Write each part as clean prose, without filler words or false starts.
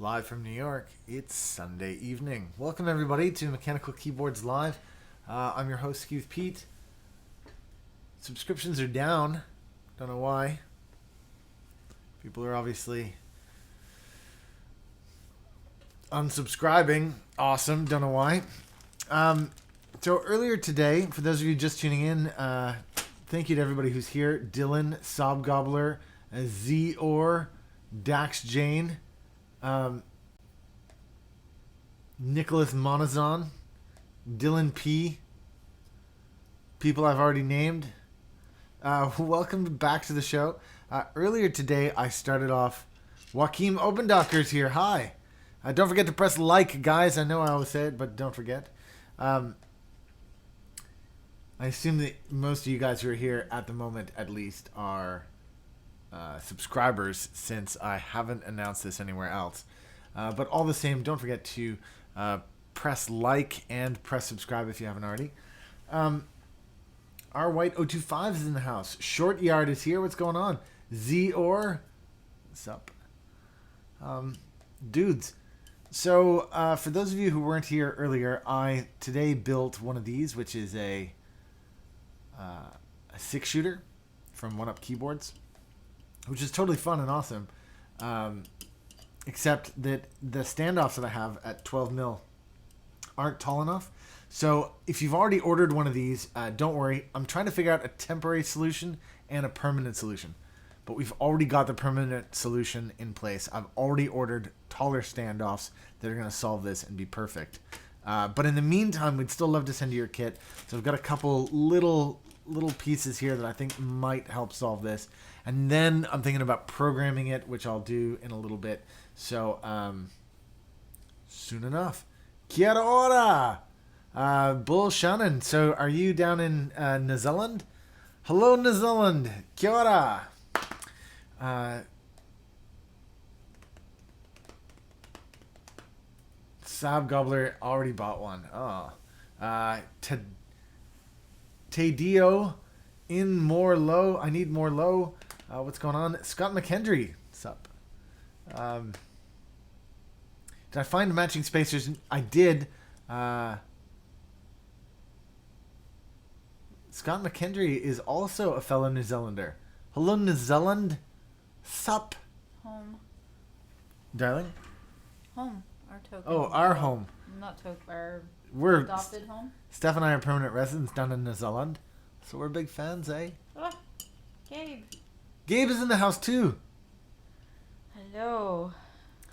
Live from New York, it's Sunday evening. Welcome everybody to Mechanical Keyboards Live. I'm your host, skiwithpete. Subscriptions are down. Don't know why. People are obviously unsubscribing. Awesome. Don't know why. So earlier today, for those of you just tuning in, thank you to everybody who's here. Dylan, Sob Gobbler, Z-Or, Dax Jane, Nicholas Monazon, Dylan P, people I've already named. Welcome back to the show. Earlier today, I started off. Joachim Obendocher's here. Hi. Don't forget to press like, guys. I know I always say it, but don't forget. I assume that most of you guys who are here at the moment, at least, are subscribers, since I haven't announced this anywhere else. But all the same, don't forget to press like and press subscribe if you haven't already. Our White 025 is in the house. Short Yard is here. What's going on? Z-Or, what's up? Dudes. So for those of you who weren't here earlier, I today built one of these, which is a 6-shooter from 1upkeyboards, which is totally fun and awesome. Except that the standoffs that I have at 12mm aren't tall enough. So if you've already ordered one of these, don't worry. I'm trying to figure out a temporary solution and a permanent solution. But we've already got the permanent solution in place. I've already ordered taller standoffs that are going to solve this and be perfect. But in the meantime, we'd still love to send you your kit. So I've got a couple little pieces here that I think might help solve this. And then I'm thinking about programming it, which I'll do in a little bit. So soon enough. Kia ora! Bull Shannon. So are you down in New Zealand? Hello, New Zealand. Kia ora! Sob Gobbler already bought one. Oh. Tadio in more low. I need more low. What's going on? Scott McKendry. What's up? Did I find matching spacers? I did. Scott McKendry is also a fellow New Zealander. Hello, New Zealand. Sup? Home. Darling? Home. Our token. Oh, our home. Not token. Our We're adopted home. Steph and I are permanent residents down in New Zealand. So we're big fans, eh? Oh, Gabe. Gabe is in the house too. Hello.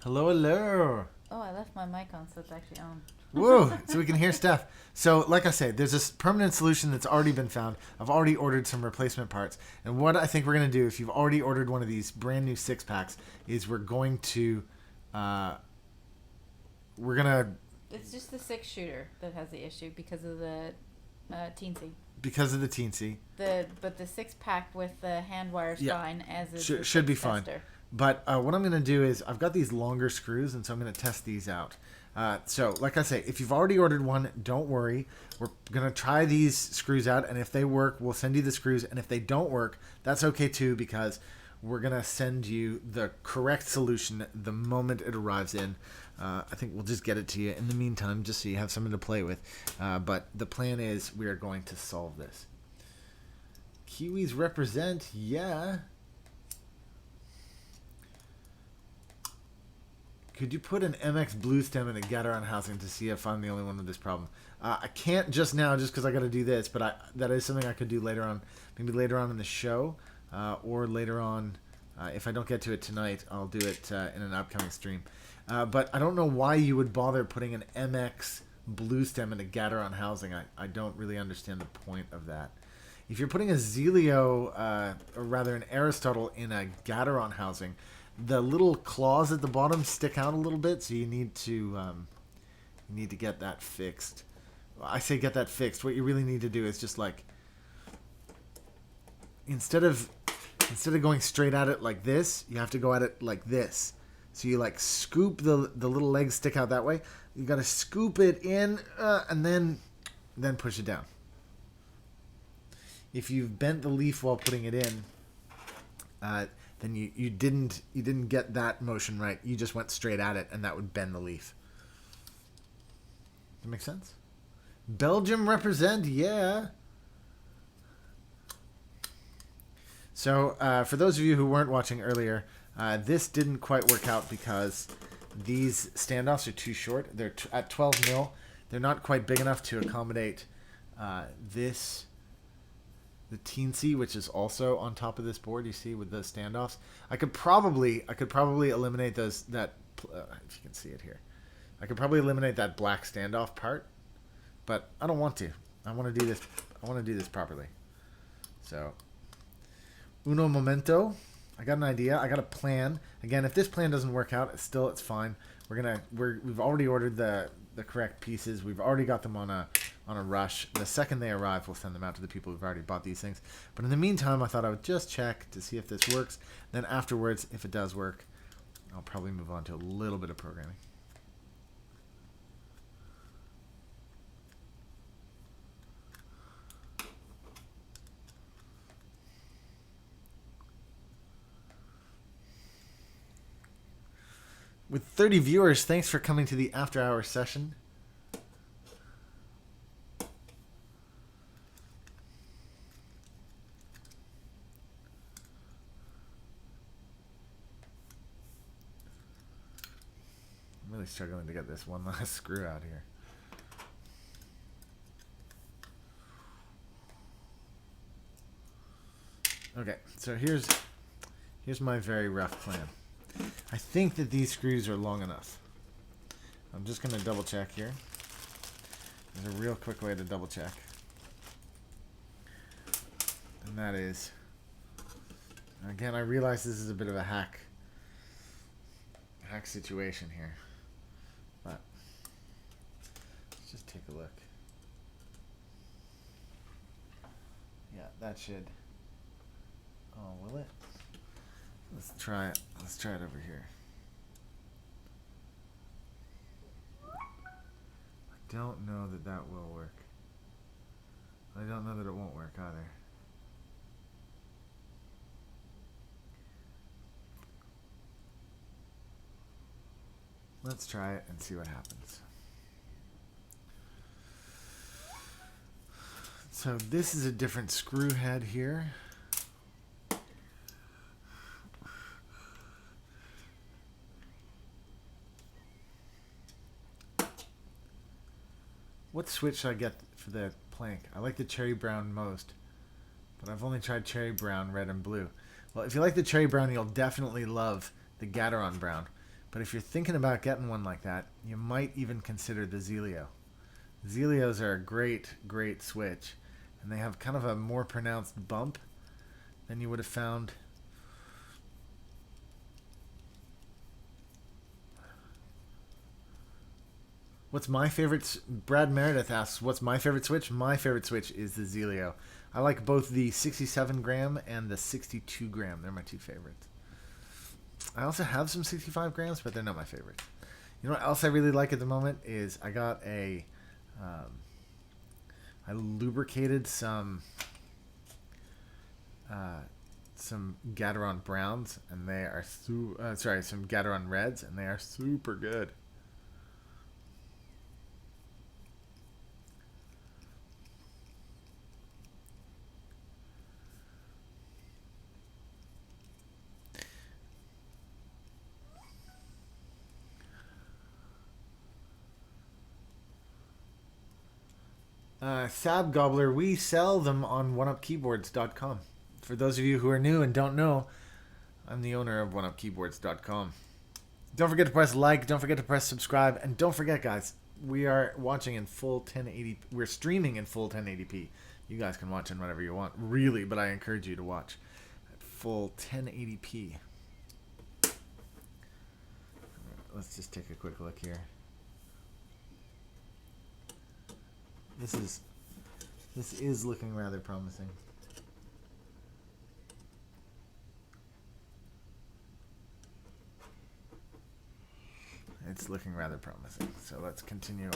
Hello, hello. Oh, I left my mic on, so it's actually on. Whoa, so we can hear Steph. So, like I said, there's this permanent solution that's already been found. I've already ordered some replacement parts. And what I think we're going to do, if you've already ordered one of these brand new 6-packs, is we're going to... It's just the 6-shooter that has the issue because of the teensy. Because of the teensy. But the 6-pack with the hand wire's fine, as is should be fine. But what I'm going to do is, I've got these longer screws, and so I'm going to test these out. So, like I say, if you've already ordered one, don't worry. We're going to try these screws out, and if they work, we'll send you the screws. And if they don't work, that's okay too, because we're going to send you the correct solution the moment it arrives in. I think we'll just get it to you in the meantime, just so you have something to play with. But the plan is we are going to solve this. Kiwis represent, yeah. Could you put an MX blue stem in a Gateron housing to see if I'm the only one with this problem? I can't just now, just because I got to do this, but that is something I could do later on, maybe later on in the show, or later on, if I don't get to it tonight, I'll do it in an upcoming stream. But I don't know why you would bother putting an MX blue stem in a Gateron housing. I don't really understand the point of that. If you're putting a Zelio, or rather an Aristotle, in a Gateron housing, the little claws at the bottom stick out a little bit, so you need to get that fixed. I say get that fixed. What you really need to do is just like, instead of going straight at it like this, you have to go at it like this. So you like scoop the little legs stick out that way. You got to scoop it in and then push it down. If you've bent the leaf while putting it in, then you didn't get that motion right. You just went straight at it, and that would bend the leaf. Does that make sense? Belgium represent, yeah. So for those of you who weren't watching earlier, this didn't quite work out because these standoffs are too short. They're at 12 mil. They're not quite big enough to accommodate the teensy, which is also on top of this board. You see with the standoffs. I could probably eliminate those. If you can see it here, I could probably eliminate that black standoff part, but I don't want to. I want to do this. I want to do this properly. So, uno momento. I got an idea. I got a plan. Again, if this plan doesn't work out, it's fine. We've already ordered the correct pieces. We've already got them on a rush. The second they arrive, we'll send them out to the people who've already bought these things. But in the meantime, I thought I would just check to see if this works. Then afterwards, if it does work, I'll probably move on to a little bit of programming. With 30 viewers, thanks for coming to the after hours session. I'm really struggling to get this one last screw out here. Okay, so here's my very rough plan. I think that these screws are long enough. I'm just going to double check here. There's a real quick way to double check. And that is, again, I realize this is a bit of a hack situation here. But let's just take a look. Yeah, that should. Oh, will it? Let's try it. Let's try it over here. I don't know that that will work. I don't know that it won't work either. Let's try it and see what happens. So this is a different screw head here. What switch should I get for the plank? I like the cherry brown most, but I've only tried cherry brown, red, and blue. Well, if you like the cherry brown, you'll definitely love the Gateron brown. But if you're thinking about getting one like that, you might even consider the Zelio. Zelios are a great, great switch, and they have kind of a more pronounced bump than you would have found. What's my favorite? Brad Meredith asks, what's my favorite switch? My favorite switch is the Zelio. I like both the 67 gram and the 62 gram. They're my two favorites. I also have some 65 grams, but they're not my favorite. You know what else I really like at the moment is I got I lubricated some Gateron browns, and they are some Gateron reds, and they are super good. Sab Gobbler, we sell them on 1upkeyboards.com. For those of you who are new and don't know, I'm the owner of 1upkeyboards.com. Don't forget to press like, don't forget to press subscribe, and don't forget, guys, we are watching in full 1080p. We're streaming in full 1080p. You guys can watch in whatever you want, really, but I encourage you to watch at full 1080p. Let's just take a quick look here. This is looking rather promising. It's looking rather promising. So let's continue on.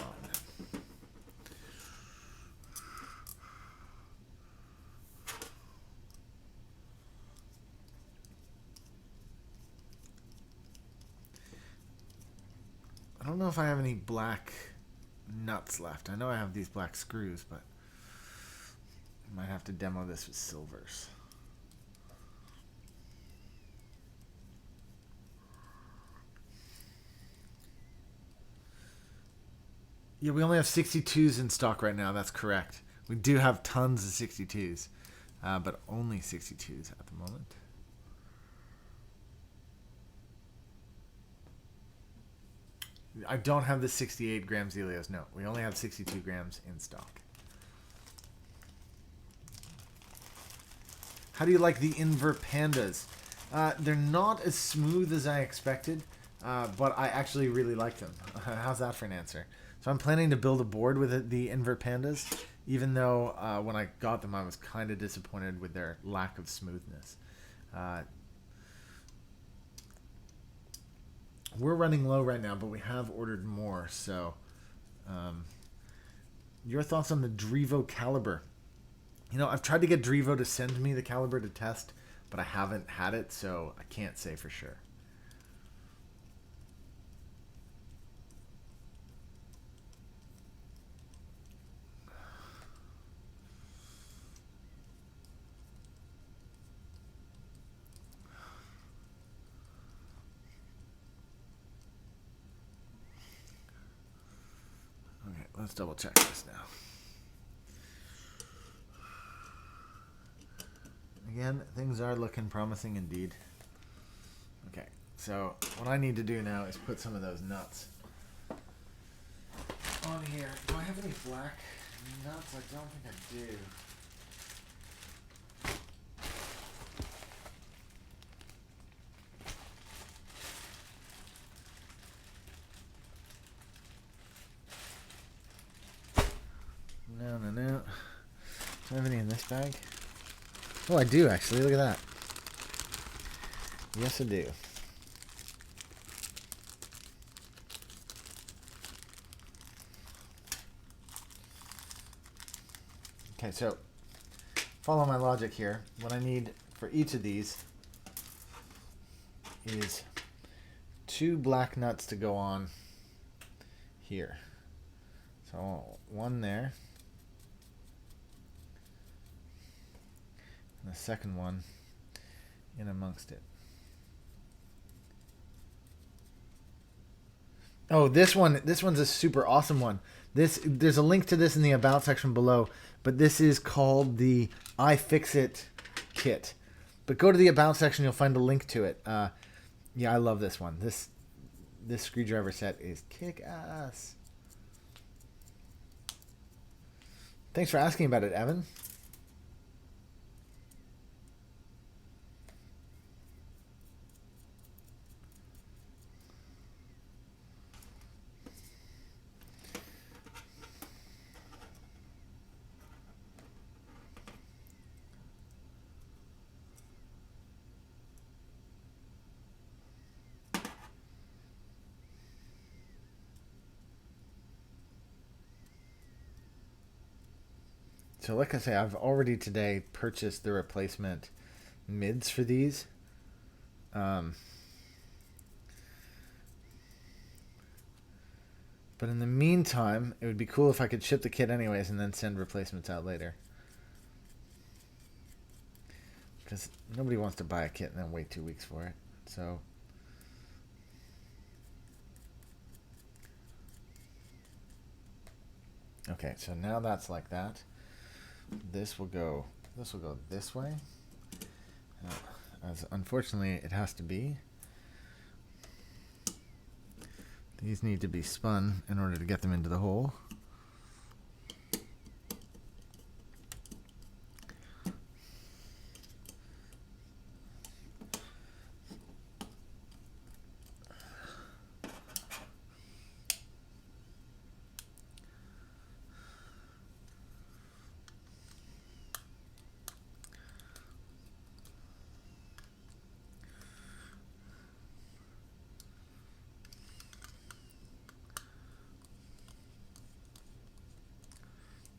don't know if I have any black nuts left. I know I have these black screws, but I might have to demo this with silvers. Yeah, we only have 62s in stock right now. That's correct. We do have tons of 62s, but only 62s at the moment. I don't have the 68 gram Zelios. No, we only have 62 grams in stock. How do you like the invert pandas? They're not as smooth as I expected, but I actually really like them. How's that for an answer? So I'm planning to build a board with the invert pandas, even though when I got them I was kind of disappointed with their lack of smoothness. We're running low right now, but we have ordered more. So your thoughts on the Drivo caliber? You know, I've tried to get Drivo to send me the caliber to test, but I haven't had it, so I can't say for sure. Okay, let's double check this now. Again, things are looking promising indeed. Okay, so what I need to do now is put some of those nuts on here. Do I have any black nuts? I don't think I do. No. Do I have any in this bag? Oh, I do actually. Look at that. Yes, I do. Okay, so follow my logic here. What I need for each of these is 2 black nuts to go on here. So one there. And the second one in amongst it. Oh, this one's a super awesome one. There's a link to this in the about section below, but this is called the iFixit kit. But go to the about section, you'll find a link to it. Yeah, I love this one. This screwdriver set is kick-ass. Thanks for asking about it, Evan. So like I say, I've already today purchased the replacement mids for these. But in the meantime, it would be cool if I could ship the kit anyways and then send replacements out later. Because nobody wants to buy a kit and then wait 2 weeks for it. So okay, so now that's like that. This will go this way. As unfortunately it has to be. These need to be spun in order to get them into the hole.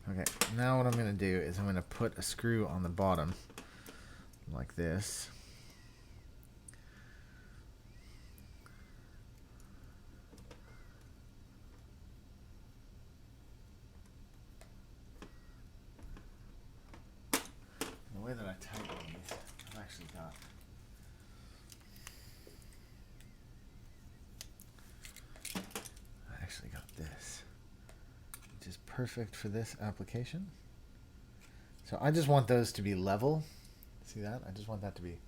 Okay, now what I'm going to do is I'm going to put a screw on the bottom like this. way that I tighten these, I've actually got this, which is perfect for this application. So I just want those to be level. See that? I just want that to be,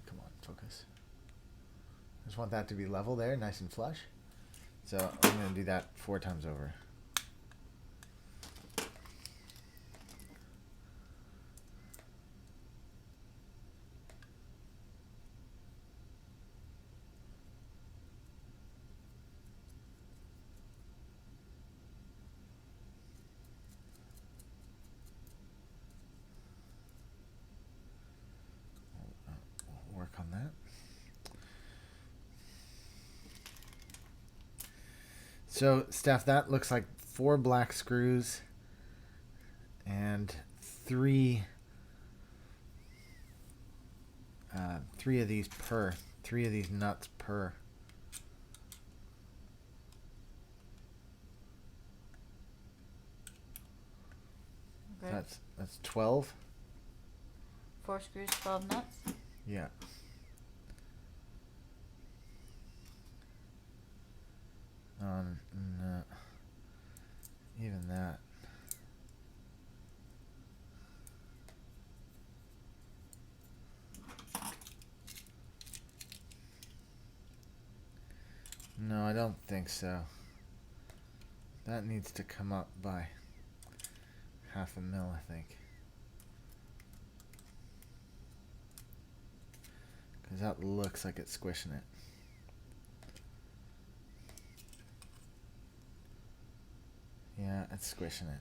come on, focus. I just want that to be level there, nice and flush. So I'm going to do that 4 times over. Work on that. So, Steph, that looks like 4 black screws and 3 of these per. 3 of these nuts per. Okay. That's 12. 4 screws, 12 nuts. Yeah. No. Even that. No, I don't think so. That needs to come up by 1/2 mil, I think. Because that looks like it's squishing it. Yeah, it's squishing it.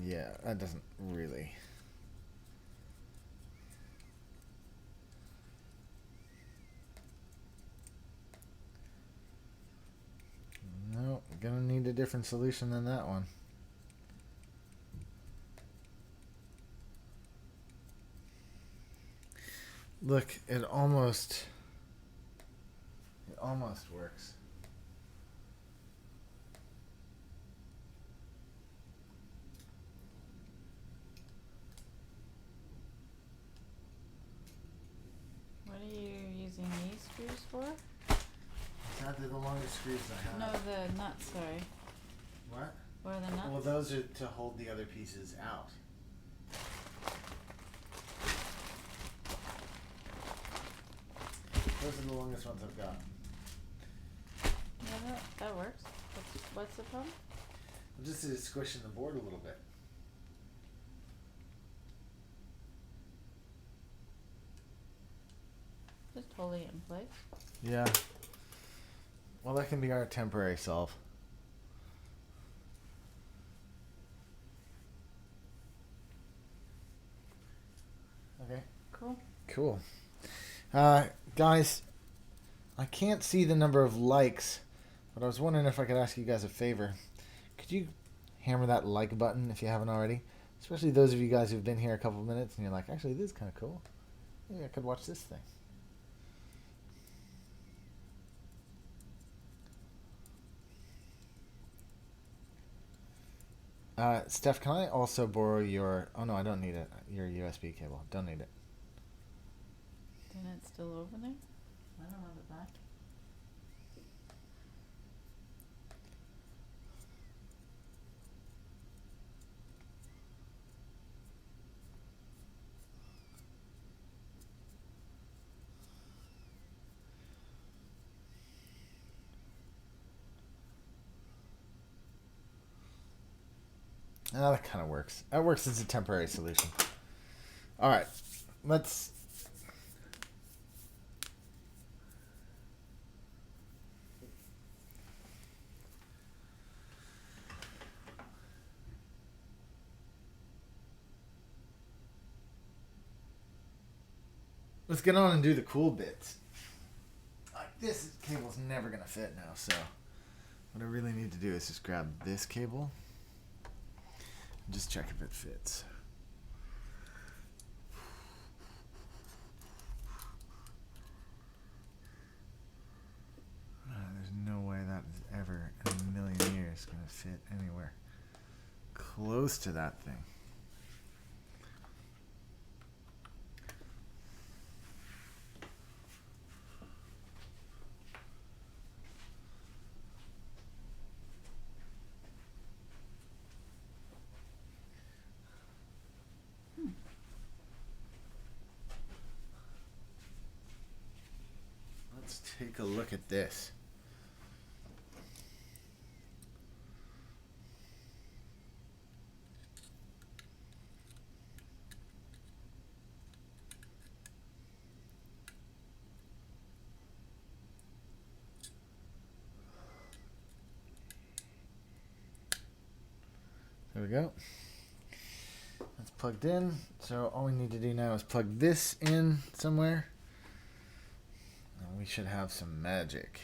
Yeah, that doesn't really. No, gonna need a different solution than that one. Look, it almost works. What are you using these screws for? They're the longest screws I have. No, the nuts, sorry. What? What are the nuts? Well, those are to hold the other pieces out. Those are the longest ones I've got. Yeah, that works. What's the problem? I'm just squishing the board a little bit. Just holding it in place. Yeah. Well, that can be our temporary solve. Okay. Cool. Cool. Guys, I can't see the number of likes, but I was wondering if I could ask you guys a favor. Could you hammer that like button if you haven't already? Especially those of you guys who've been here a couple minutes and you're like, actually, this is kind of cool. Maybe I could watch this thing. Steph, can I also borrow your... Oh, no, I don't need it. Your USB cable. Don't need it. Then it's still over there? I don't have it back. Oh, that kind of works. That works as a temporary solution. All right. Let's... let's get on and do the cool bits. This cable's never gonna fit now, so what I really need to do is just grab this cable and just check if it fits. There's no way that is ever in a million years gonna fit anywhere close to that thing. Let's take a look at this. There we go. That's plugged in. So all we need to do now is plug this in somewhere. And we should have some magic.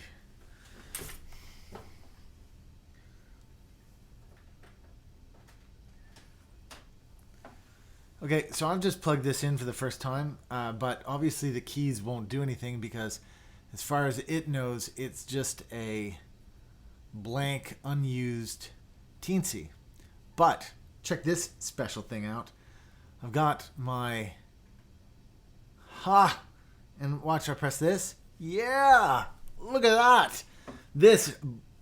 Okay, so I've just plugged this in for the first time, but obviously the keys won't do anything because as far as it knows, it's just a blank, unused teensy. But check this special thing out. I've got my and watch, I press this. Yeah, look at that. This,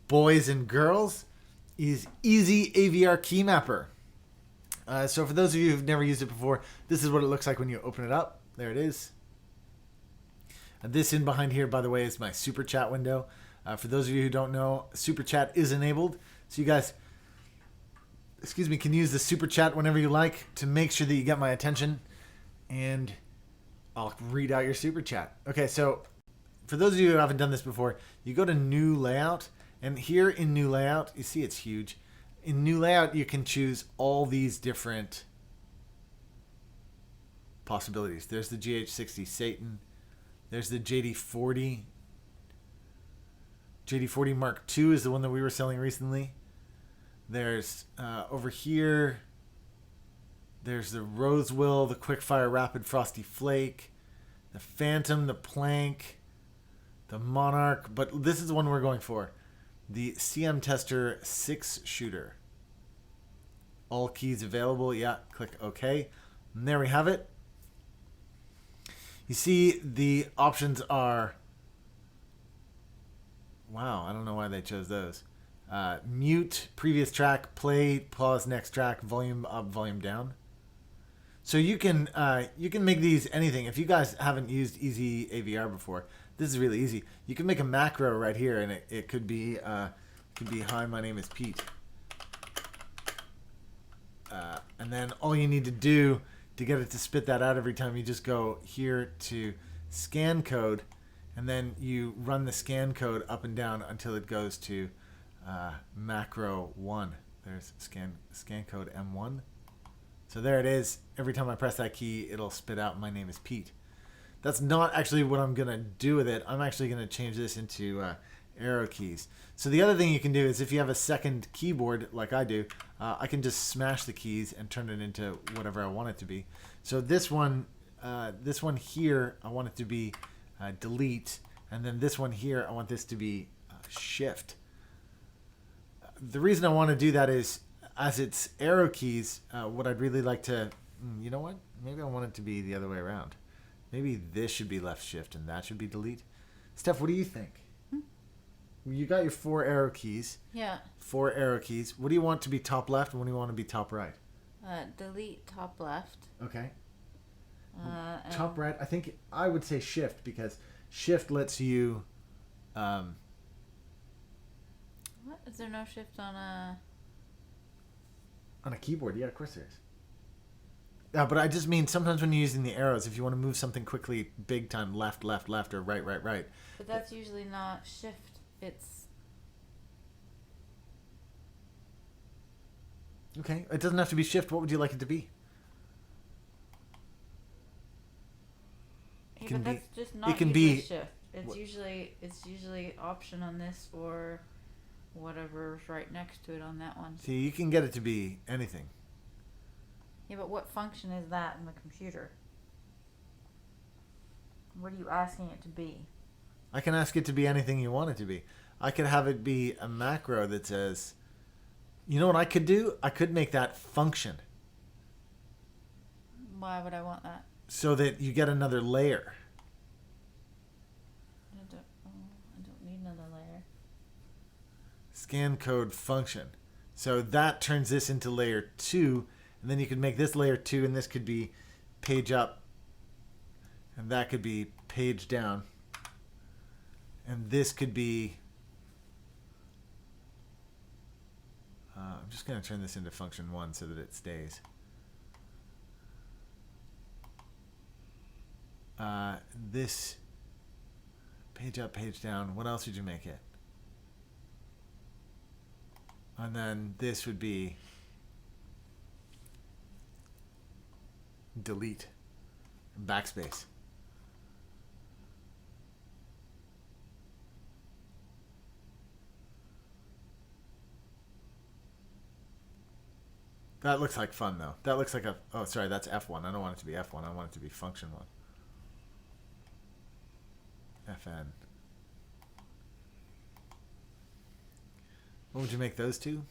boys and girls, is Easy AVR Key Mapper. So for those of you who've never used it before, this is what it looks like when you open it up. There it is. This in behind here, by the way, is my super chat window. For those of you who don't know, super chat is enabled. So you guys, can use the super chat whenever you like to make sure that you get my attention. And I'll read out your super chat. Okay, so for those of you who haven't done this before, you go to New Layout. And here in New Layout, you see it's huge. In New Layout, you can choose all these different possibilities. There's the GH60 Satan. There's the JD40. JD40 Mark II is the one that we were selling recently. There's over here, there's the Rosewill, the Quickfire Rapid Frosty Flake, the Phantom, the Plank, the Monarch. But this is the one we're going for. The CM Tester 6-shooter. All keys available. Yeah, click OK. And there we have it. You see the options are... Wow, I don't know why they chose those. Mute, previous track, play, pause, next track, volume up, volume down. So you can make these anything. If you guys haven't used Easy AVR before, this is really easy. You can make a macro right here, and it could be hi, my name is Pete. And then all you need to do to get it to spit that out every time, you just go here to scan code, and then you run the scan code up and down until it goes to macro 1. There's scan code M1. So there it is. Every time I press that key, it'll spit out my name is Pete. That's not actually what I'm going to do with it. I'm actually going to change this into arrow keys. So the other thing you can do is if you have a second keyboard like I do, I can just smash the keys and turn it into whatever I want it to be. So this one here, I want it to be delete. And then this one here, I want this to be shift. The reason I want to do that is as it's arrow keys, what I'd really like to, you know what? Maybe I want it to be the other way around. Maybe this should be left shift and that should be delete. Steph, what do you think? You got your 4 arrow keys. Yeah. 4 arrow keys. What do you want to be top left and what do you want to be top right? Delete top left. Okay. Top right, I think I would say shift because shift lets you... what? Is there no shift on a... On a keyboard? Yeah, of course there is. Yeah, but I just mean sometimes when you're using the arrows, if you want to move something quickly, big time, left, left, left, or right, right, right. But that's usually not shift. It's... Okay, it doesn't have to be shift. What would you like it to be? It can but be. that's just not can usually be. shift. It's What- usually option on this or whatever's right next to it on that one. See, you can get it to be anything. Yeah, but what function is that in the computer? What are you asking it to be? I can ask it to be anything you want it to be. I could have it be a macro that says, you know what I could do? I could make that function Why would I want that? so that you get another layer. I don't need another layer. Scan code function. So that turns this into layer 2, and then you could make this layer 2, and this could be page up, and that could be page down, and this could be I'm just going to turn this into function 1 so that it stays. This page up, page down. What else would you make it? And then this would be delete, backspace. That looks like fun, though. That looks like a... Oh, sorry, that's F1. I don't want it to be F1. I want it to be function 1. FN. What would you make those two?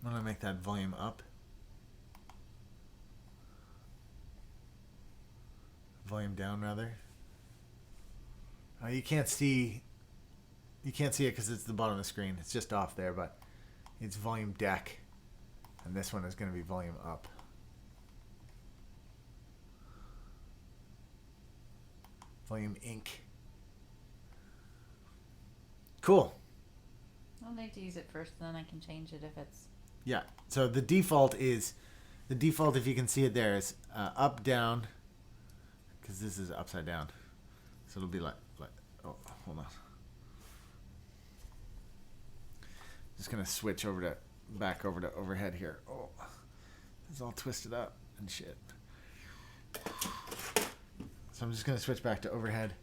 I'm going to make that volume up. Volume down, rather. You can't see it because it's the bottom of the screen. It's just off there, but it's volume deck. And this one is going to be volume up. Volume ink. Cool. I'll need to use it first, then I can change it if it's... Yeah. So the default, if you can see it there, is up, down, because this is upside down. So it'll be like, oh, hold on. Just gonna switch back over to overhead here. Oh, it's all twisted up and shit. So I'm just gonna switch back to overhead.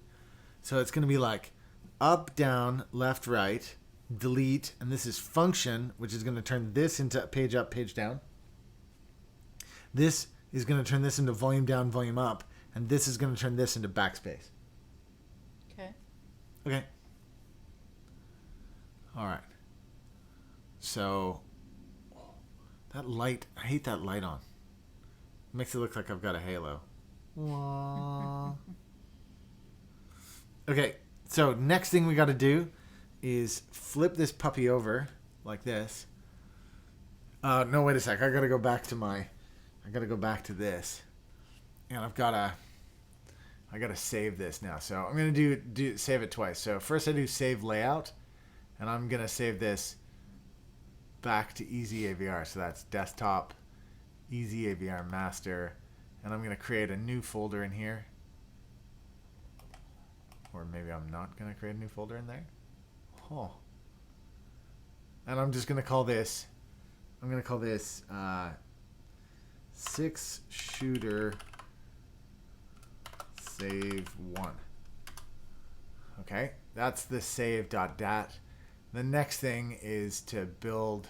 So it's gonna be like up, down, left, right, delete, and this is function, which is gonna turn this into page up, page down. This is gonna turn this into volume down, volume up, and this is gonna turn this into backspace. Okay. Okay. All right. So that light, I hate that light on. It makes it look like I've got a halo. Okay, so next thing we got to do is flip this puppy over like this. No, wait a sec. I got to go back to this. And I got to save this now. So I'm going to save it twice. So first I do save layout, and I'm going to save this back to easy AVR. So that's desktop, easy AVR master, and I'm going to create a new folder in here. Or maybe I'm not going to create a new folder in there. Oh. And I'm just going to call this, 6-shooter save 1. Okay, that's the save.dat. The next thing is to build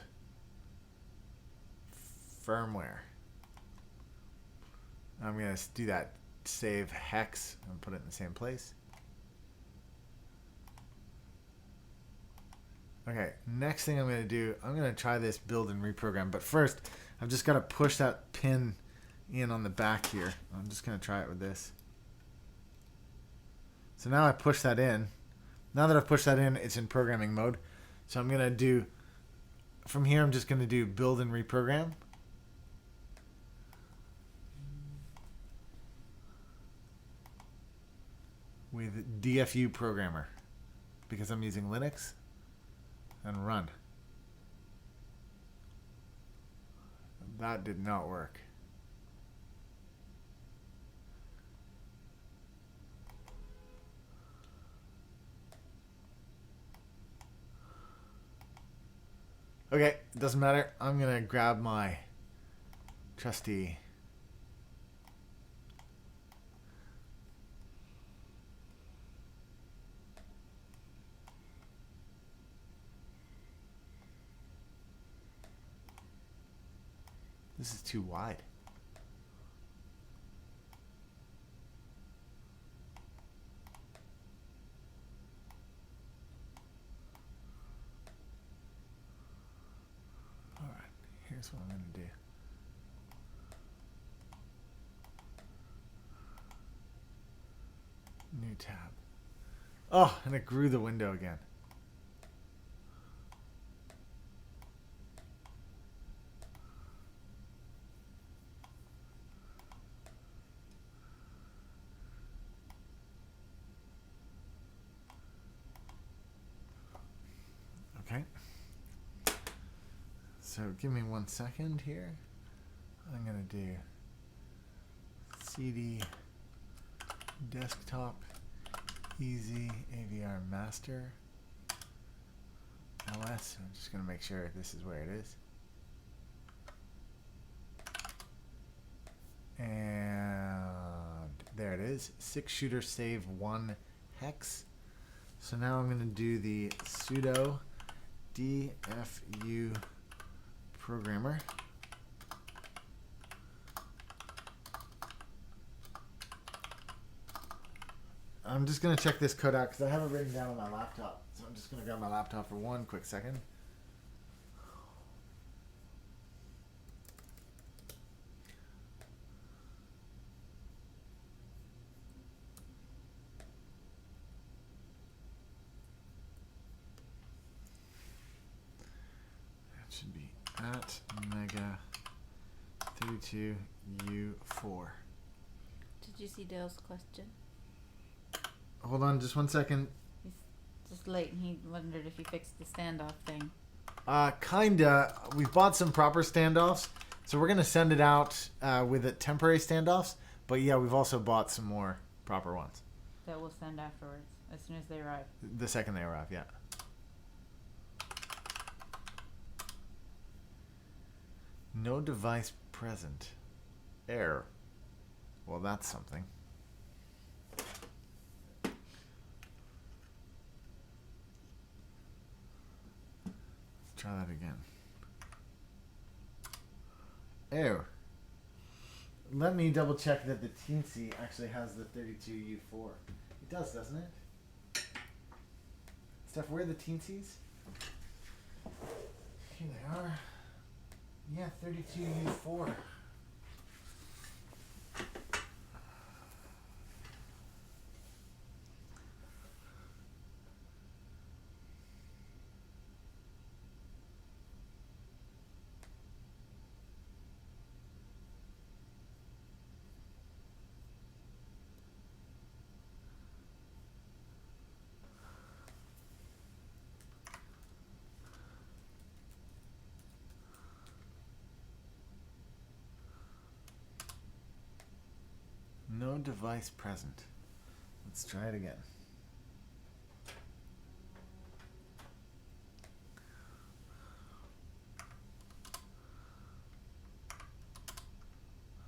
firmware. I'm going to do that save hex and put it in the same place. Okay, next thing I'm going to do, I'm going to try this build and reprogram. But first, I've just got to push that pin in on the back here. I'm just going to try it with this. So now I push that in. Now that I've pushed that in, it's in programming mode. So I'm going to do, from here, I'm just going to do build and reprogram. With DFU programmer, because I'm using Linux, and run. That did not work. Okay, it doesn't matter. I'm gonna grab my trusty This is too wide. All right, here's what I'm going to do. New tab. Oh, and it grew the window again. Okay. So give me 1 second here. I'm going to do CD desktop easy AVR master LS. I'm just going to make sure this is where it is. And there it is. 6-shooter save 1 hex. So now I'm going to do the sudo dfu programmer. I'm just going to check this code out because I have it written down on my laptop. So I'm just going to grab my laptop for 1 quick second. That should be at mega 32u4. Did you see Dale's question? Hold on just 1 second. He's just late and he wondered if you fixed the standoff thing. Kinda. We bought some proper standoffs, so we're gonna send it out with it temporary standoffs. But yeah, we've also bought some more proper ones. That we'll send afterwards, as soon as they arrive. The second they arrive, yeah. No device present. Error. Well, that's something. Let's try that again. Error. Let me double check that the Teensy actually has the 32U4. It does, doesn't it? Steph, where are the Teensies? Here they are. Yeah, 32U4. No device present. Let's try it again.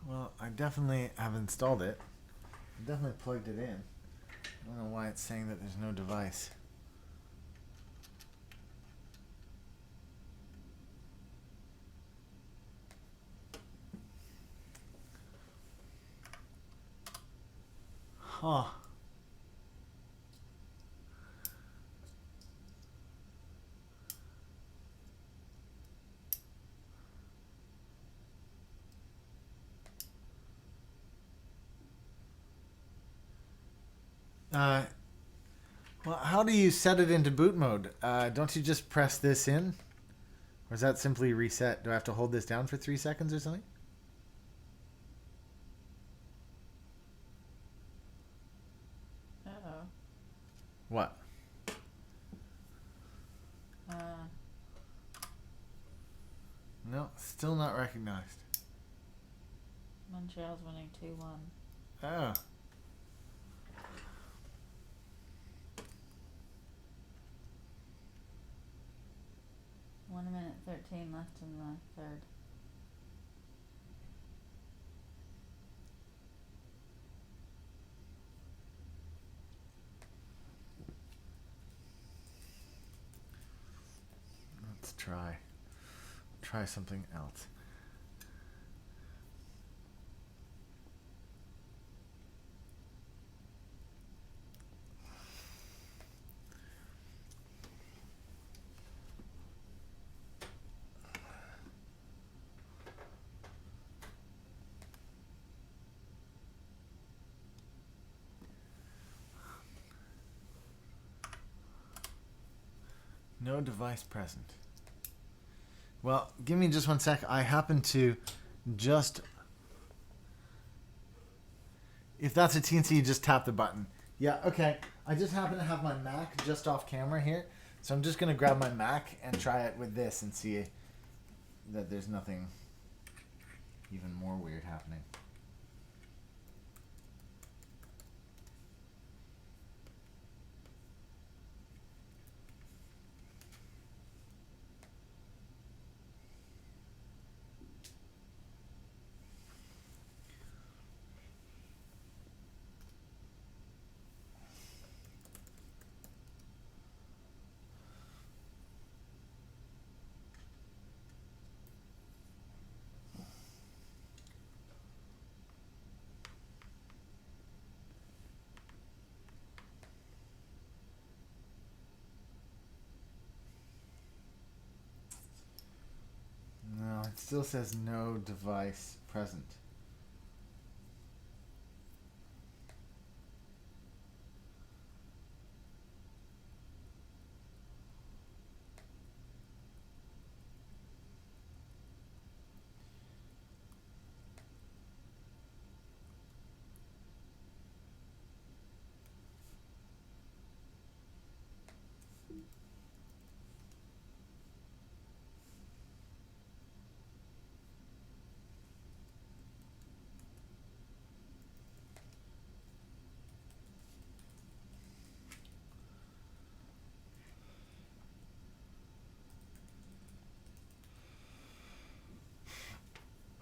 Well, I definitely have installed it. I definitely plugged it in. I don't know why it's saying that there's no device. Huh. Well, how do you set it into boot mode? Don't you just press this in? Or is that simply reset? Do I have to hold this down for 3 seconds or something? Uh-oh. What? No, still not recognized. Montreal's winning 2-1. Oh. One minute 13 13 left in the third. Let's try something else. No device present. Well, give me just one sec. I happen to just... If that's a TNC, you just tap the button. Yeah, okay. I just happen to have my Mac just off camera here. So I'm just going to grab my Mac and try it with this and see that there's nothing even more weird happening. No, it still says no device present.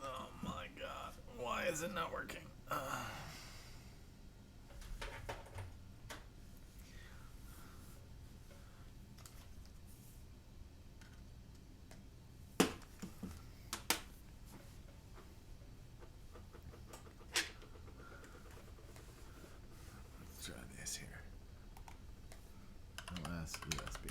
Oh my god. Why is it not working? Let's try this here. LS USB.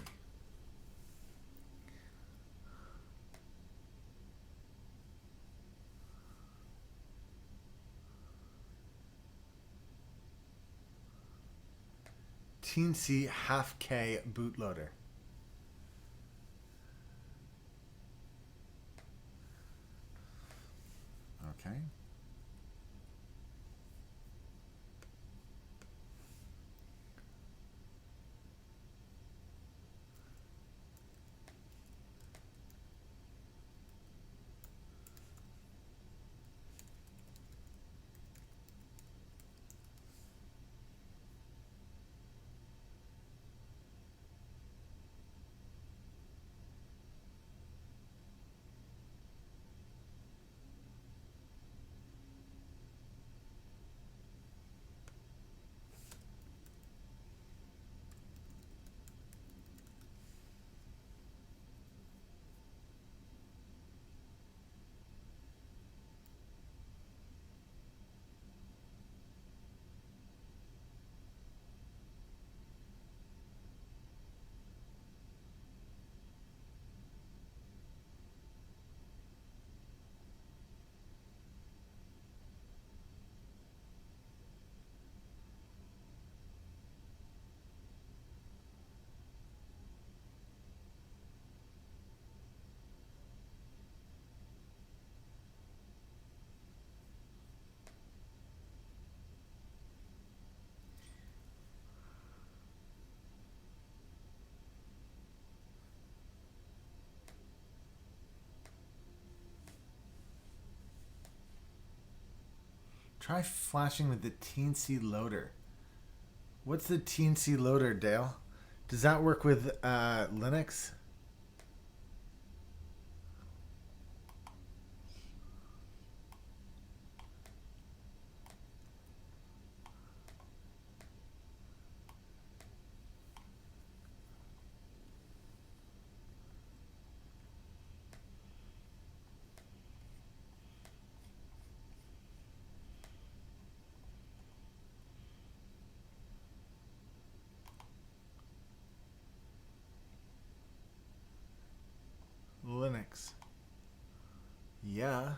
TNC half K bootloader. Okay. Try flashing with the TNC loader. What's the TNC loader, Dale? Does that work with Linux? Yeah.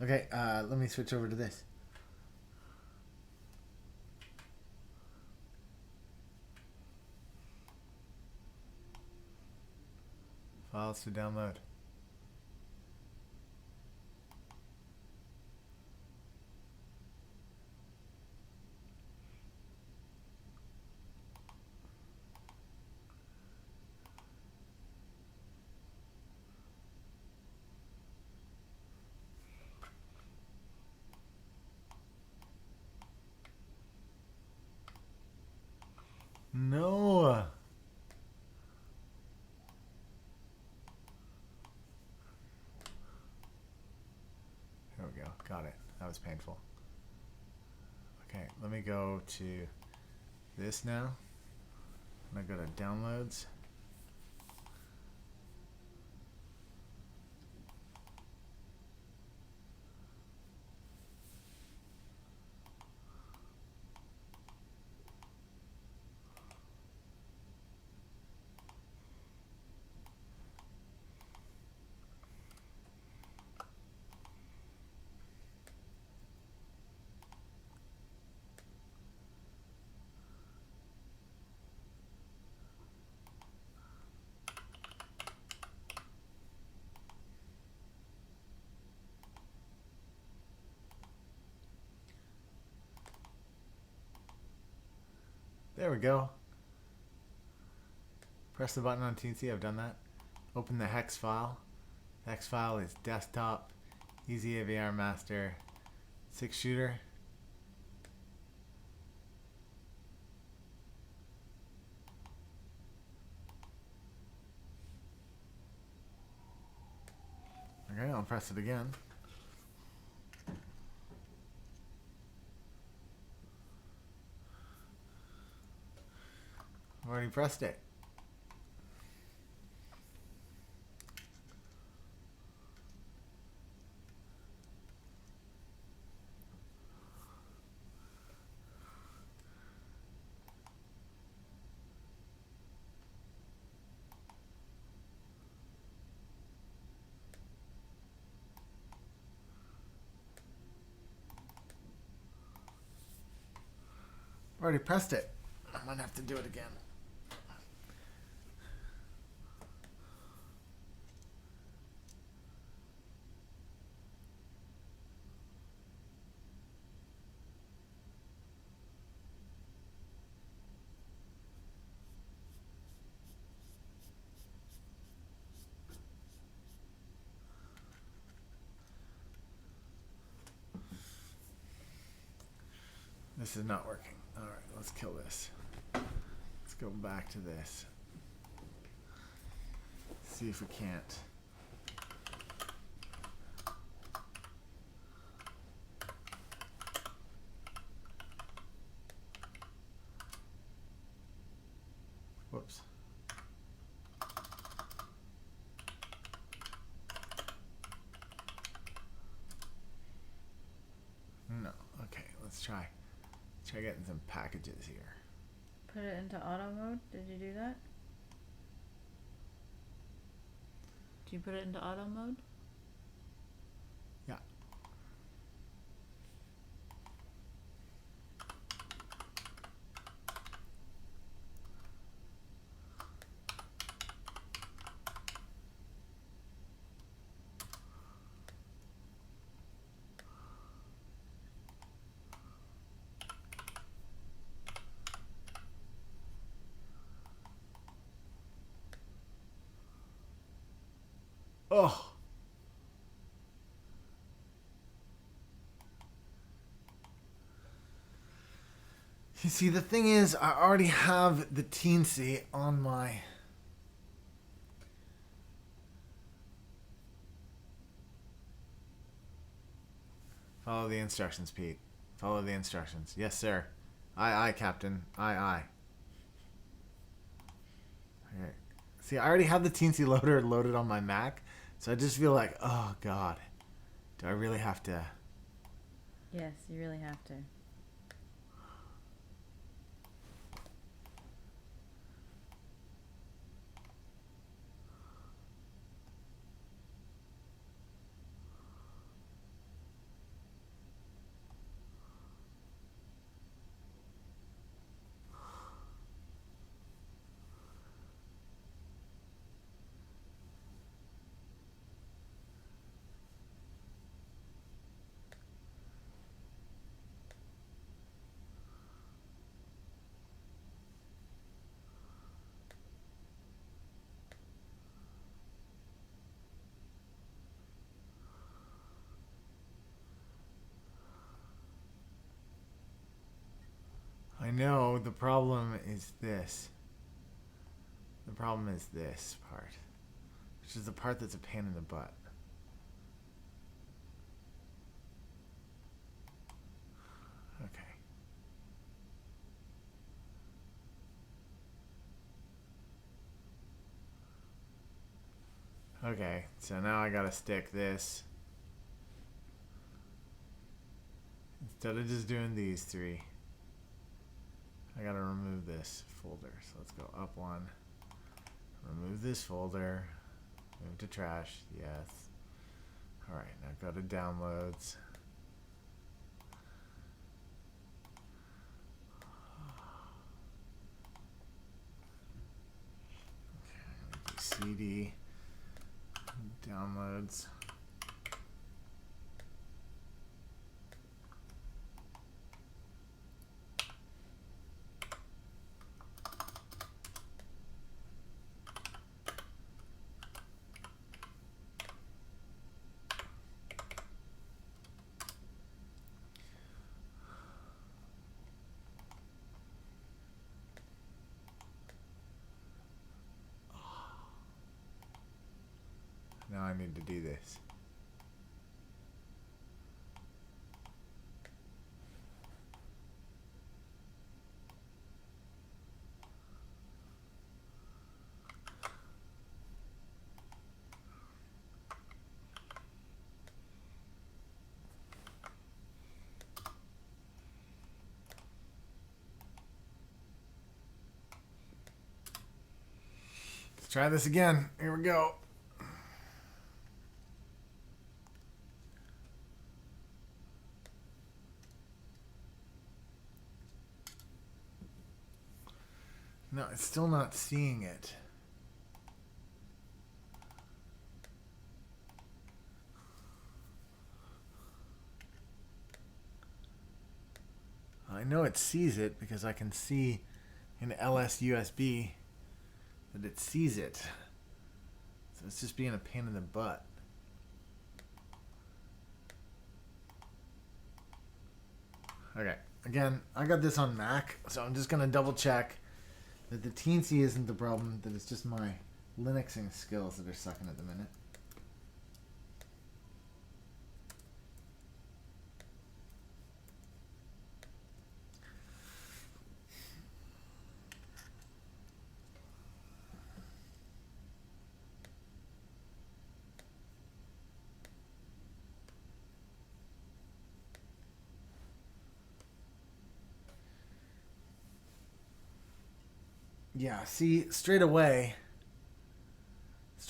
Okay, let me switch over to this. Files to download. No. There we go. Got it. That was painful. Okay, let me go to this now. I'm going to go to downloads. There we go. Press the button on TNC. I've done that. Open the hex file. The hex file is desktop, easy AVR master, 6 shooter. Okay, I'll press it again. I've already pressed it. Already pressed it. I might have to do it again. This is not working. All right, let's kill this. Let's go back to this. See if we can't. Whoops. No. Okay, let's try. Try getting some packages here. Put it into auto mode. Did you do that? Did you put it into auto mode? Yeah. Oh. You see, the thing is, I already have the teensy on my... Follow the instructions, Pete. Follow the instructions. Yes, sir. Aye, aye, Captain. Aye, aye. Okay. See, I already have the teensy loader loaded on my Mac, so I just feel like, oh, God. Do I really have to... Yes, you really have to. know the problem is this. The problem is this part, which is the part that's a pain in the butt. Okay. Okay, so now I gotta stick this. Instead of just doing these three, I gotta remove this folder. So let's go up one. Remove this folder. Move to trash. Yes. Alright, now go to downloads. Okay, CD. Downloads. Now I need to do this. Let's try this again. Here we go. No, it's still not seeing it. I know it sees it because I can see in LS USB that it sees it. So it's just being a pain in the butt. Okay, again, I got this on Mac, so I'm just gonna double check that the teensy isn't the problem, that it's just my Linuxing skills that are sucking at the minute. Yeah, see, straight away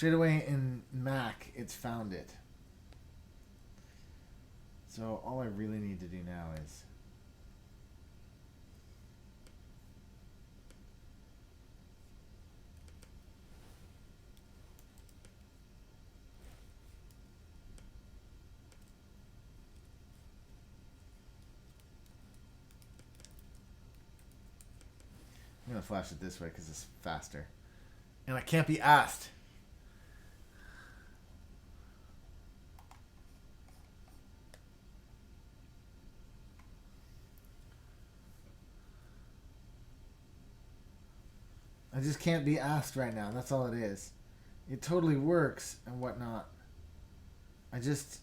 in Mac, it's found it. So all I really need to do now is I'm going to flash it this way because it's faster. And I can't be asked. I just can't be asked right now. That's all it is. It totally works and whatnot. I just...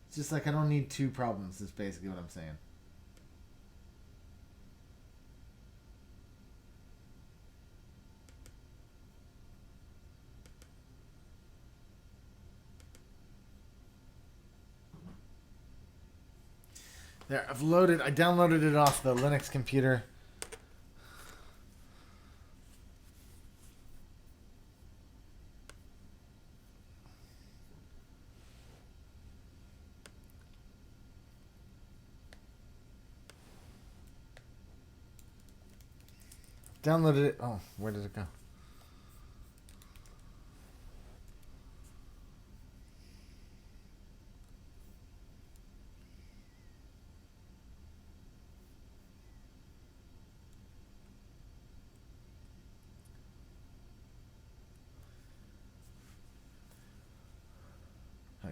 It's just like I don't need two problems is basically what I'm saying. There, I downloaded it off the Linux computer. Downloaded it. Oh, where did it go?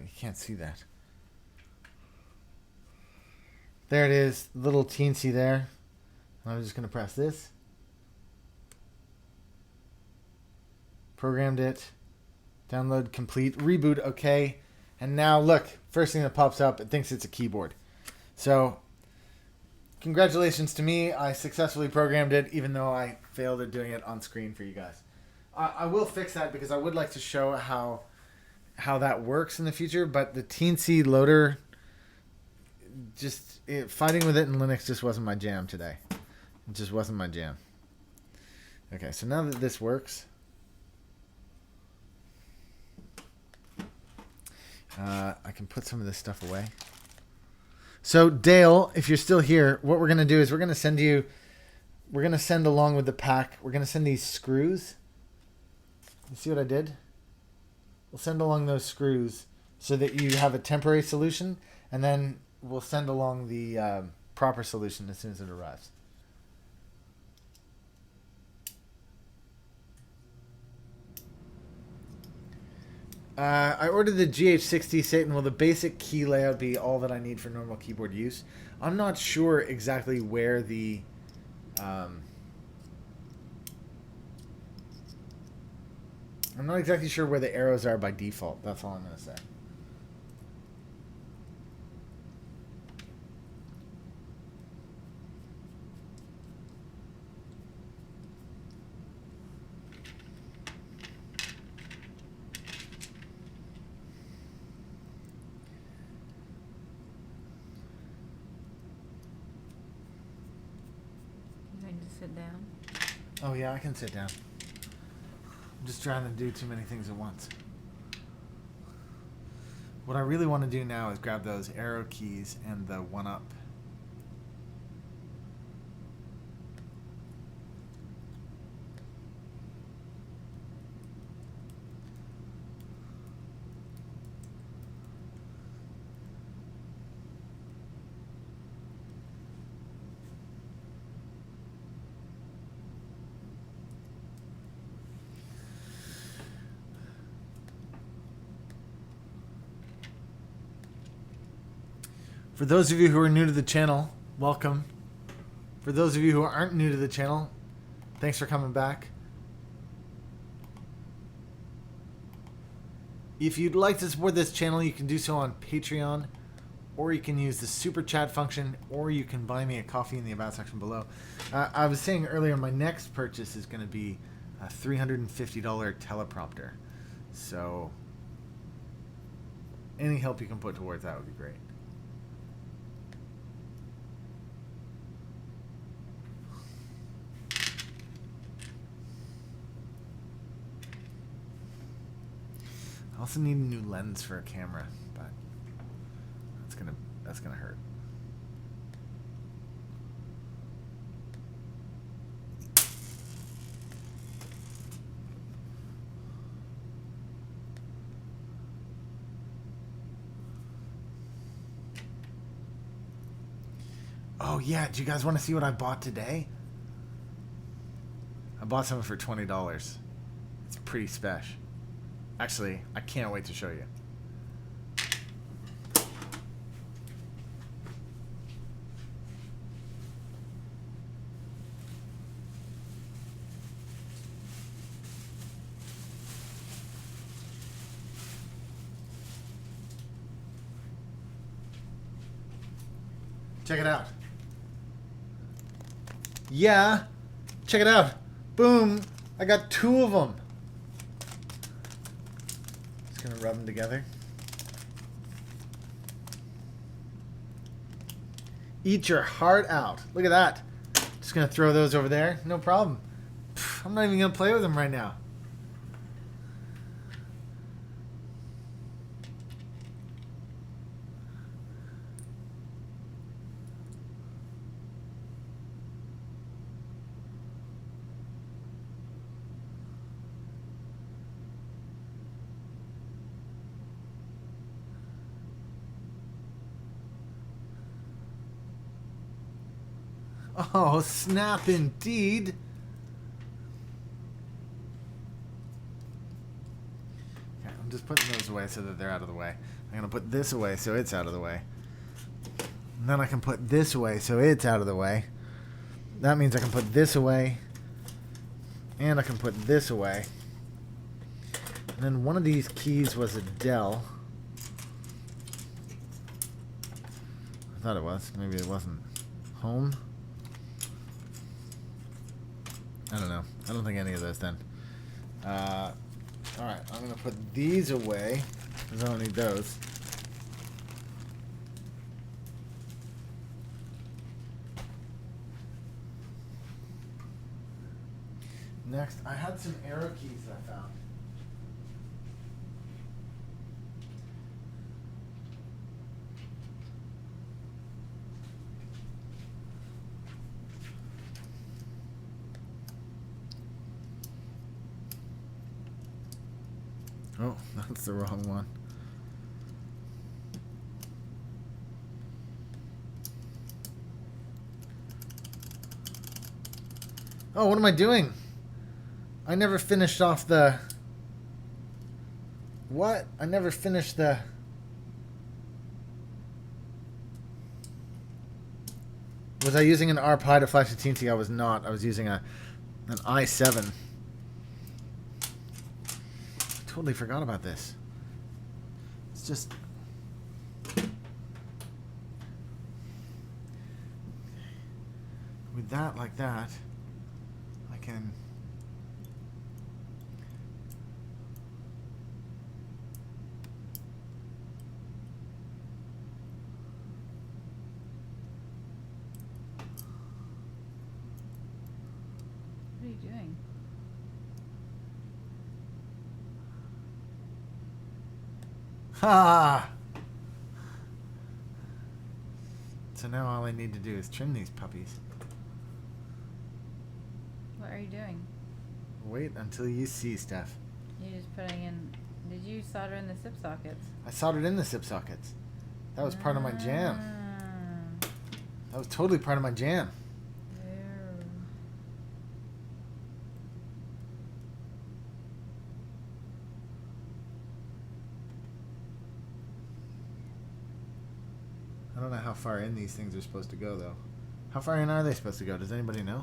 You can't see that. There it is, little teensy there. I'm just going to press this. Programmed it. Download complete. Reboot, okay. And now look, first thing that pops up, it thinks it's a keyboard. So, congratulations to me. I successfully programmed it, even though I failed at doing it on screen for you guys. I will fix that because I would like to show how that works in the future, but the teensy loader, fighting with it in Linux just wasn't my jam today. It just wasn't my jam. Okay, so now that this works, I can put some of this stuff away. So Dale, if you're still here, what we're going to do is we're going to send along with the pack, we're going to send these screws. You see what I did? We'll send along those screws so that you have a temporary solution, and then we'll send along the proper solution as soon as it arrives. I ordered the GH60 Satan. Will the basic key layout be all that I need for normal keyboard use? I'm not sure exactly where the... I'm not exactly sure where the arrows are by default. That's all I'm going to say. You going to sit down? Oh yeah, I can sit down. I'm just trying to do too many things at once. What I really want to do now is grab those arrow keys and the 1UP. For those of you who are new to the channel, welcome. For those of you who aren't new to the channel, thanks for coming back. If you'd like to support this channel, you can do so on Patreon, or you can use the super chat function, or you can buy me a coffee in the about section below. I was saying earlier, my next purchase is going to be a $350 teleprompter. So any help you can put towards that would be great. I also need a new lens for a camera, but that's gonna hurt. Oh yeah, do you guys want to see what I bought today? I bought something for $20. It's pretty special. Actually, I can't wait to show you. Check it out. Yeah, check it out. Boom, I got 2 of them. Gonna rub them together. Eat your heart out. Look at that. Just gonna throw those over there. No problem. I'm not even gonna play with them right now. Oh, snap indeed. Okay, I'm just putting those away so that they're out of the way. I'm going to put this away so it's out of the way. And then I can put this away so it's out of the way. That means I can put this away. And I can put this away. And then one of these keys was a Dell. I thought it was. Maybe it wasn't. Home? I don't know. I don't think any of those then. Alright, I'm going to put these away, because I don't need those. Next, I had some arrow keys that I found. Oh, that's the wrong one. Oh, what am I doing? I never finished off the... What? I never finished the... Was I using an RPi to flash the TNT? I was not. I was using an i7. Totally forgot about this. It's just... With that like that, I can... What are you doing? Ha! So now all I need to do is trim these puppies. What are you doing? Wait until you see, Steph. You're just putting in... Did you solder in the SIP sockets? I soldered in the SIP sockets. That was part of my jam. Ah. That was totally part of my jam. Ew. I don't know how far in these things are supposed to go, though. How far in are they supposed to go? Does anybody know?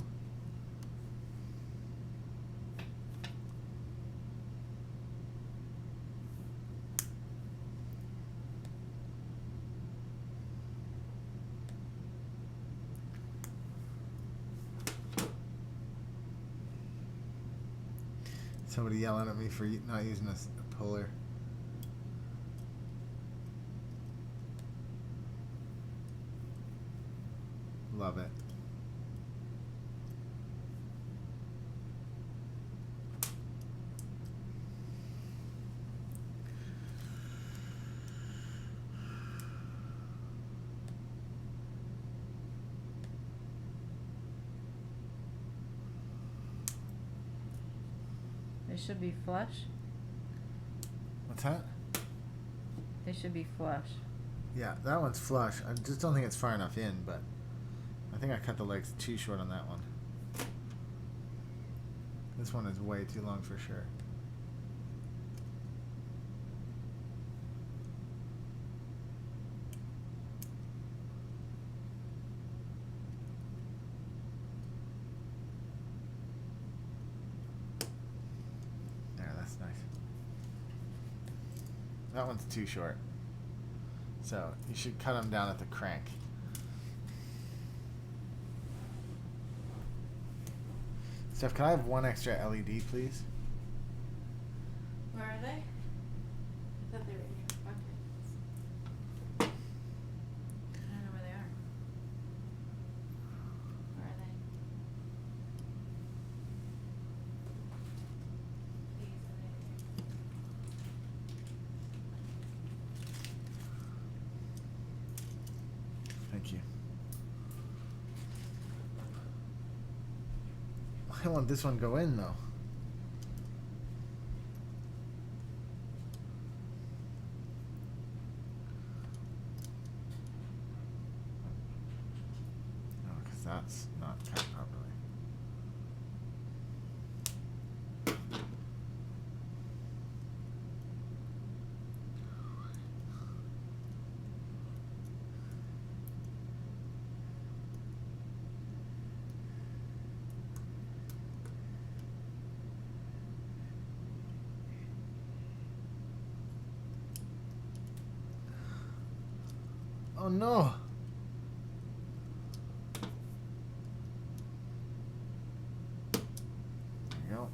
Somebody yelling at me for not using a puller. Love it. They should be flush. What's that? They should be flush. Yeah, that one's flush. I just don't think it's far enough in, but I think I cut the legs too short on that one. This one is way too long for sure. There, that's nice. That one's too short. So you should cut them down at the crank. Steph, can I have one extra LED, please? Where are they? I thought they were in your bucket. I don't know where they are. Where are they? These are right here. Thank you. I want this one to go in, though. No, because that's not cut properly. Oh no. There you go.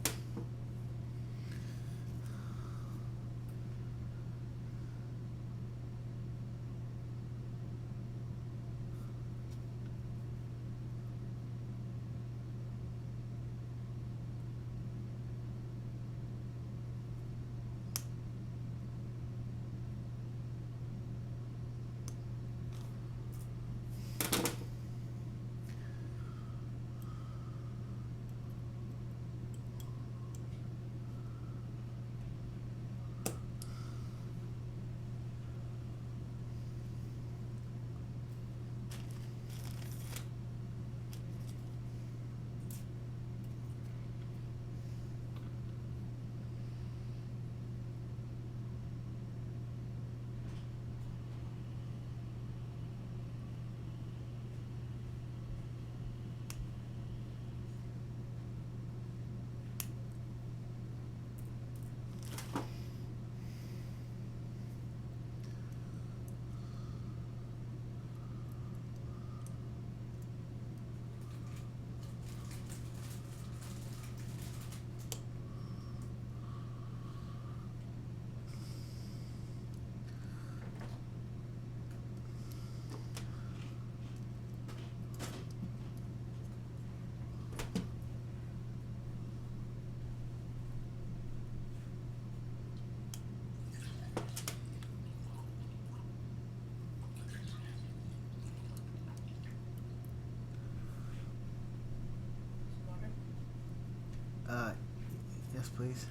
Yes, please.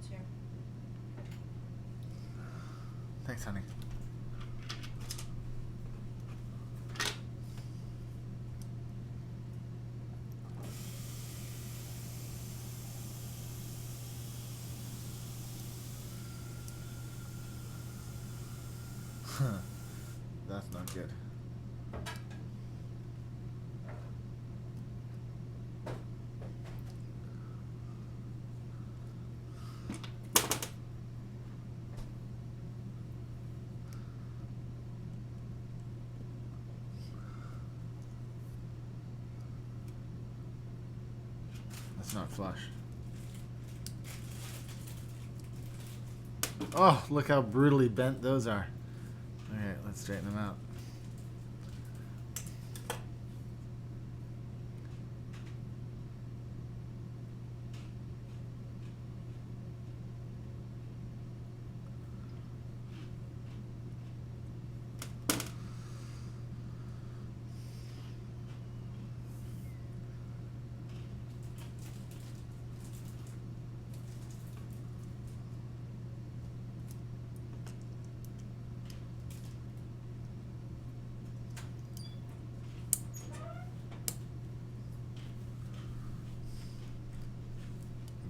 Sure. Thanks, honey. That's not good. That's not flush. Oh, look how brutally bent those are. Alright, let's straighten them out.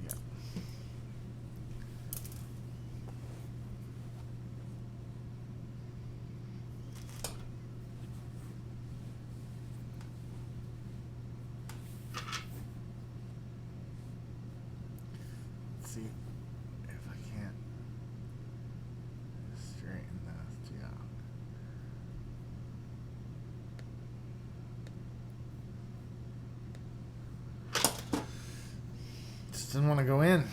Yeah. Let's see if I can't straighten those two out. Just didn't want to go in.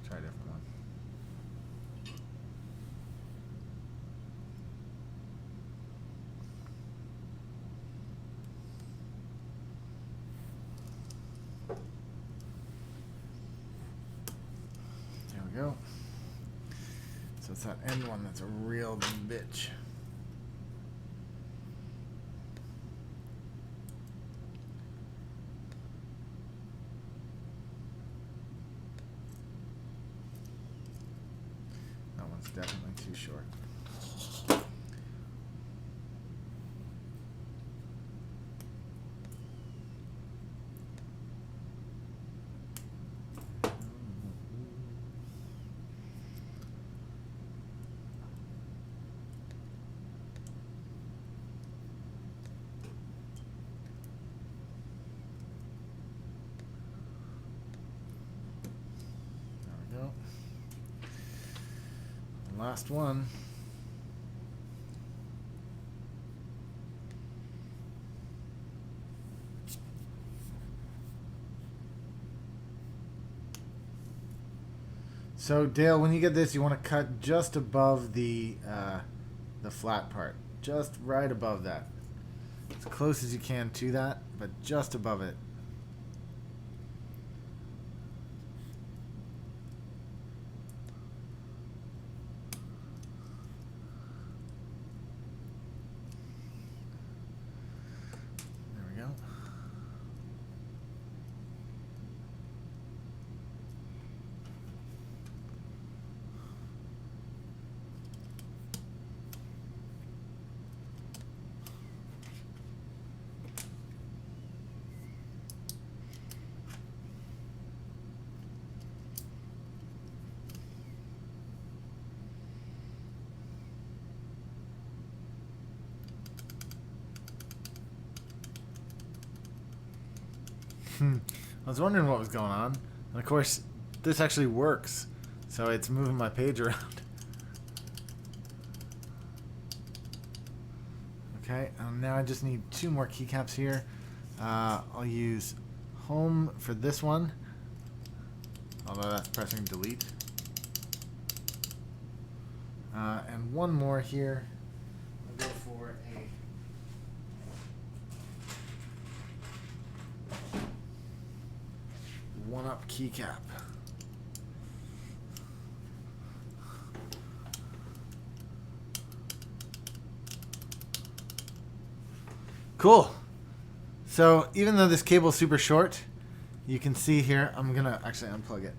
Try a different one. There we go. So it's that end one that's a real bitch. That one's definitely too short. There we Last one. So Dale, when you get this, you want to cut just above the flat part, just right above that, as close as you can to that, but just above it. There we go. I was wondering what was going on. And of course, this actually works. So it's moving my page around. Okay, now I just need 2 more keycaps here. I'll use home for this one. Although that's pressing delete. And 1 more here. I'll go for a 1UP keycap. Cool. So even though this cable is super short, you can see here, I'm going to actually unplug it.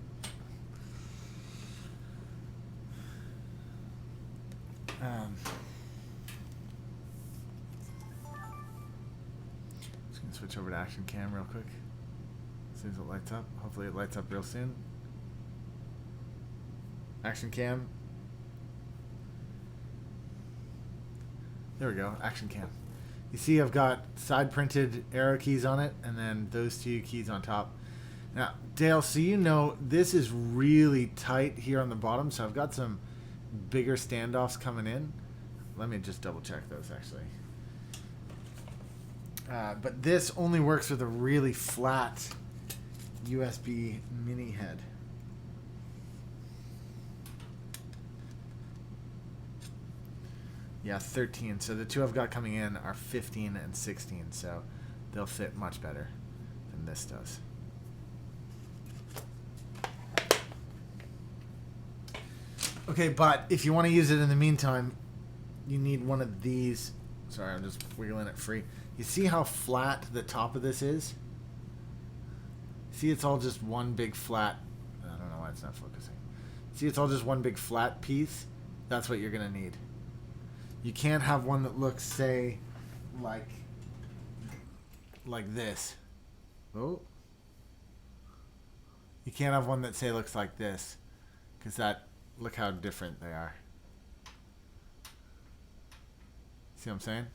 Just going to switch over to Action Cam real quick. As soon as it lights up. Hopefully it lights up real soon. Action Cam. There we go. Action Cam. You see I've got side printed arrow keys on it and then those 2 keys on top. Now, Dale, so you know this is really tight here on the bottom, so I've got some bigger standoffs coming in. Let me just double check those actually. But this only works with a really flat USB mini head. Yeah, 13. So the 2 I've got coming in are 15 and 16, so they'll fit much better than this does. Okay, but if you want to use it in the meantime, you need one of these. Sorry, I'm just wiggling it free. You see how flat the top of this is? See, it's all just one big flat. I don't know why it's not focusing. See, it's all just one big flat piece. That's what you're going to need. You can't have one that looks, say, like this. Oh. You can't have one that, say, looks like this. Because that, look how different they are. See what I'm saying?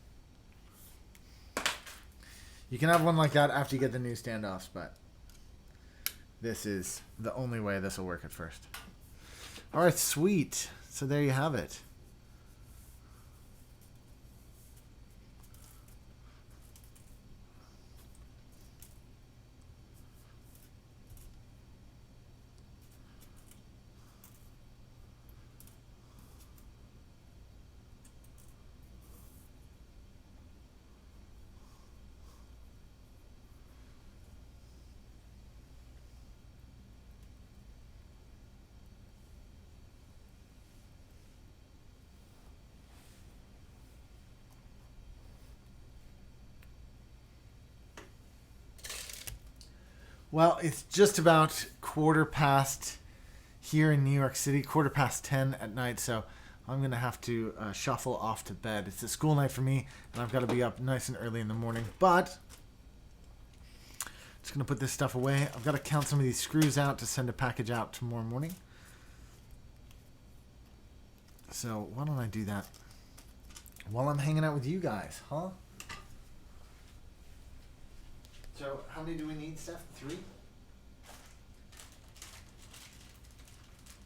You can have one like that after you get the new standoffs, but this is the only way this will work at first. All right, sweet. So there you have it. Well, it's just about 1:15 here in New York City, 10:15 at night, so I'm going to have to shuffle off to bed. It's a school night for me, and I've got to be up nice and early in the morning, but just going to put this stuff away. I've got to count some of these screws out to send a package out tomorrow morning. So why don't I do that while I'm hanging out with you guys, huh? So how many do we need, Steph? 3?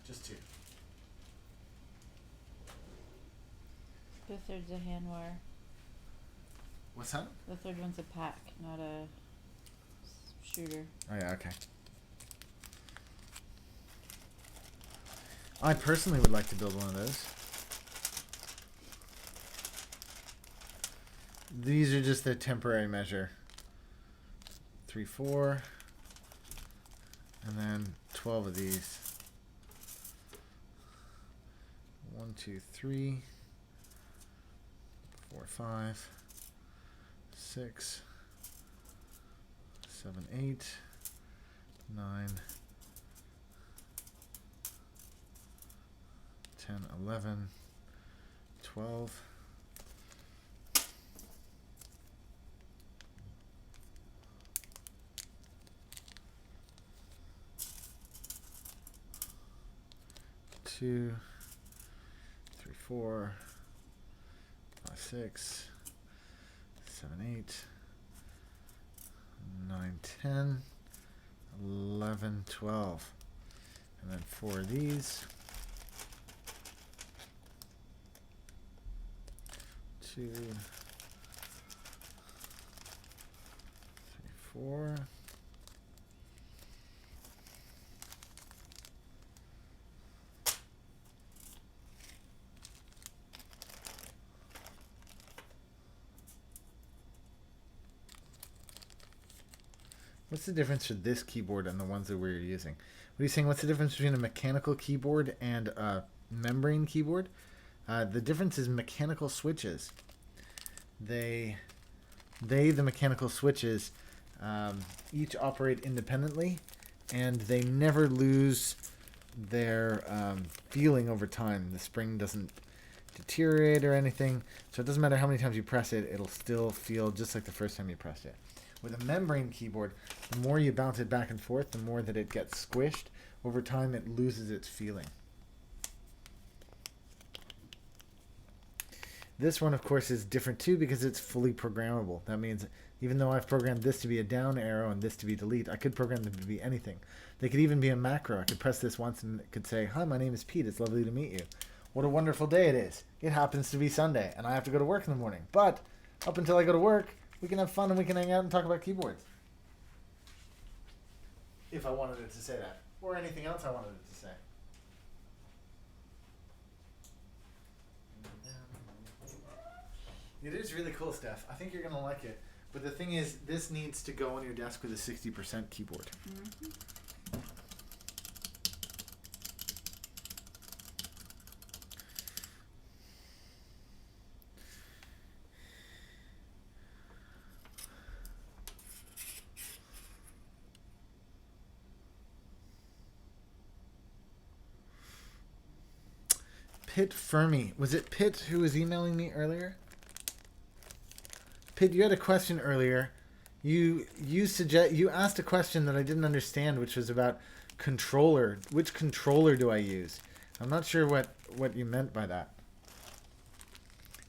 Just 2. The third's a hand wire. What's that? The third one's a pack, not a shooter. Oh yeah, okay. I personally would like to build one of those. These are just a temporary measure. 3, 4, and then 12 of these. 1, 2, 3, 4, 5, 6, 7, 8, 9, 10, 11, 12. Two, 3, 4, 5, 6, 7, 8, 9, 10, 11, 12, and then 4 of these. 2, 3, 4. What's the difference for this keyboard and the ones that we're using? What are you saying? What's the difference between a mechanical keyboard and a membrane keyboard? The difference is mechanical switches. The mechanical switches, each operate independently, and they never lose their feeling over time. The spring doesn't deteriorate or anything, so it doesn't matter how many times you press it, it'll still feel just like the first time you pressed it. With a membrane keyboard, the more you bounce it back and forth, the more that it gets squished. Over time, it loses its feeling. This one, of course, is different too because it's fully programmable. That means even though I've programmed this to be a down arrow and this to be delete, I could program them to be anything. They could even be a macro. I could press this once and it could say, "Hi, my name is Pete. It's lovely to meet you. What a wonderful day it is. It happens to be Sunday, and I have to go to work in the morning. But up until I go to work, we can have fun and we can hang out and talk about keyboards." If I wanted it to say that. Or anything else I wanted it to say. It is really cool stuff. I think you're going to like it. But the thing is, this needs to go on your desk with a 60% keyboard. Mm-hmm. Pitt Fermi. Was it Pitt who was emailing me earlier? Pitt, you had a question earlier. You asked a question that I didn't understand, which was about controller. Which controller do I use? I'm not sure what you meant by that.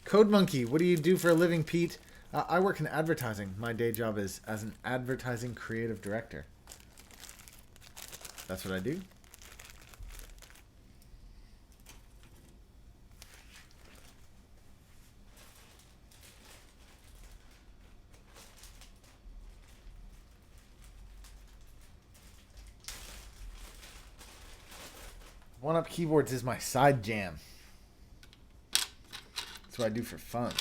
Code Monkey, what do you do for a living, Pete? I work in advertising. My day job is as an advertising creative director. That's what I do. One Up Keyboards is my side jam. That's what I do for fun.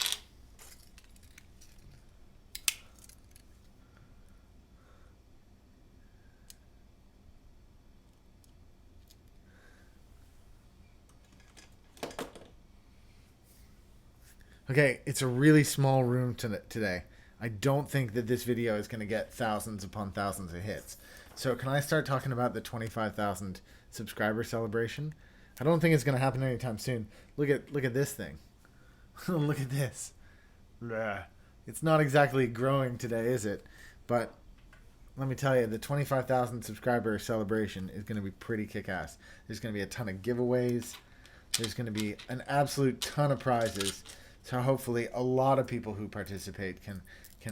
Okay, it's a really small room today. I don't think that this video is going to get thousands upon thousands of hits. So can I start talking about the 25,000 subscriber celebration? I don't think it's going to happen anytime soon. Look at this thing. Look at this. Blah. It's not exactly growing today, is it? But let me tell you, the 25,000 subscriber celebration is going to be pretty kick-ass. There's going to be a ton of giveaways. There's going to be an absolute ton of prizes. So hopefully a lot of people who participate can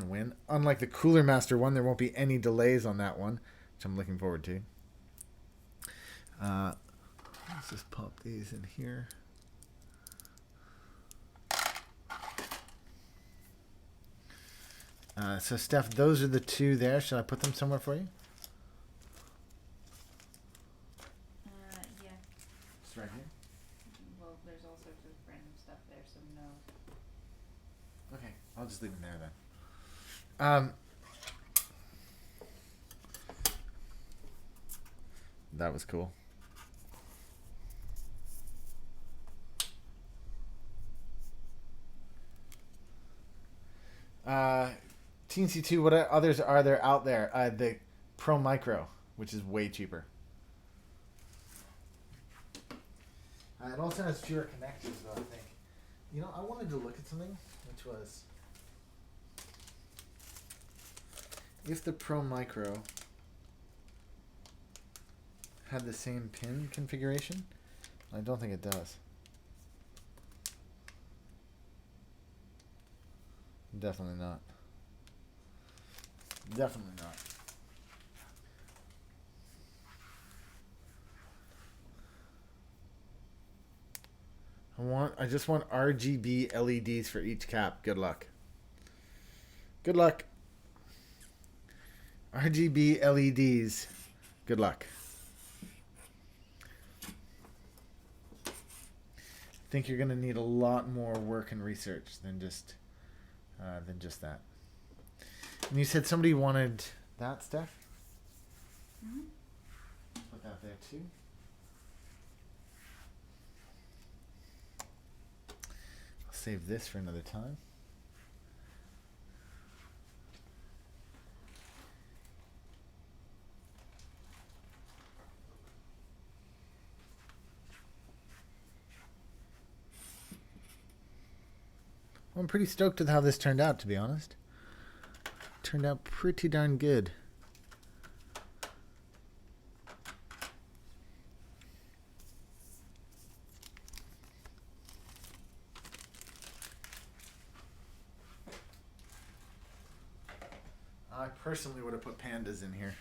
win. Unlike the Cooler Master one, there won't be any delays on that one, which I'm looking forward to. Let's just pop these in here. So Steph, those are the two there. Should I put them somewhere for you? Yeah. Just right here. Well, there's all sorts of random stuff there, so no. Okay, I'll just leave them there then. That was cool. TNC2, what others are there out there? The Pro Micro, which is way cheaper. It also has fewer connectors, though, I think. You know, I wanted to look at something, which was if the Pro Micro had the same pin configuration. I don't think it does. Definitely not. Definitely not. I just want RGB LEDs for each cap. Good luck. Good luck. RGB LEDs. Good luck. I think you're going to need a lot more work and research than just that. And you said somebody wanted that, Steph? Mm-hmm. Put that there too. I'll save this for another time. I'm pretty stoked with how this turned out, to be honest. Turned out pretty darn good. I personally would have put pandas in here.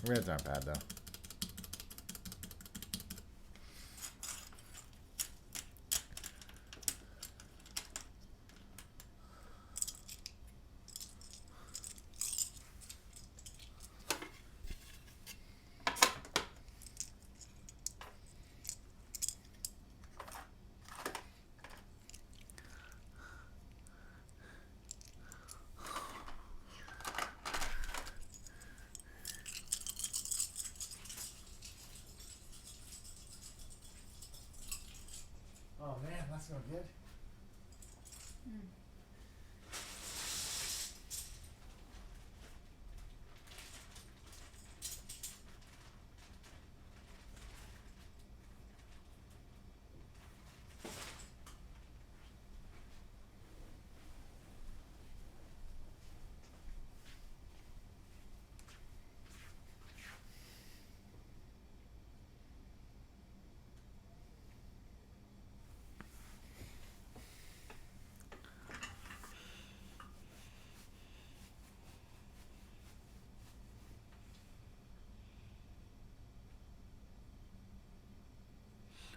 Reds aren't bad, though. Oh man, that's no good. Mm.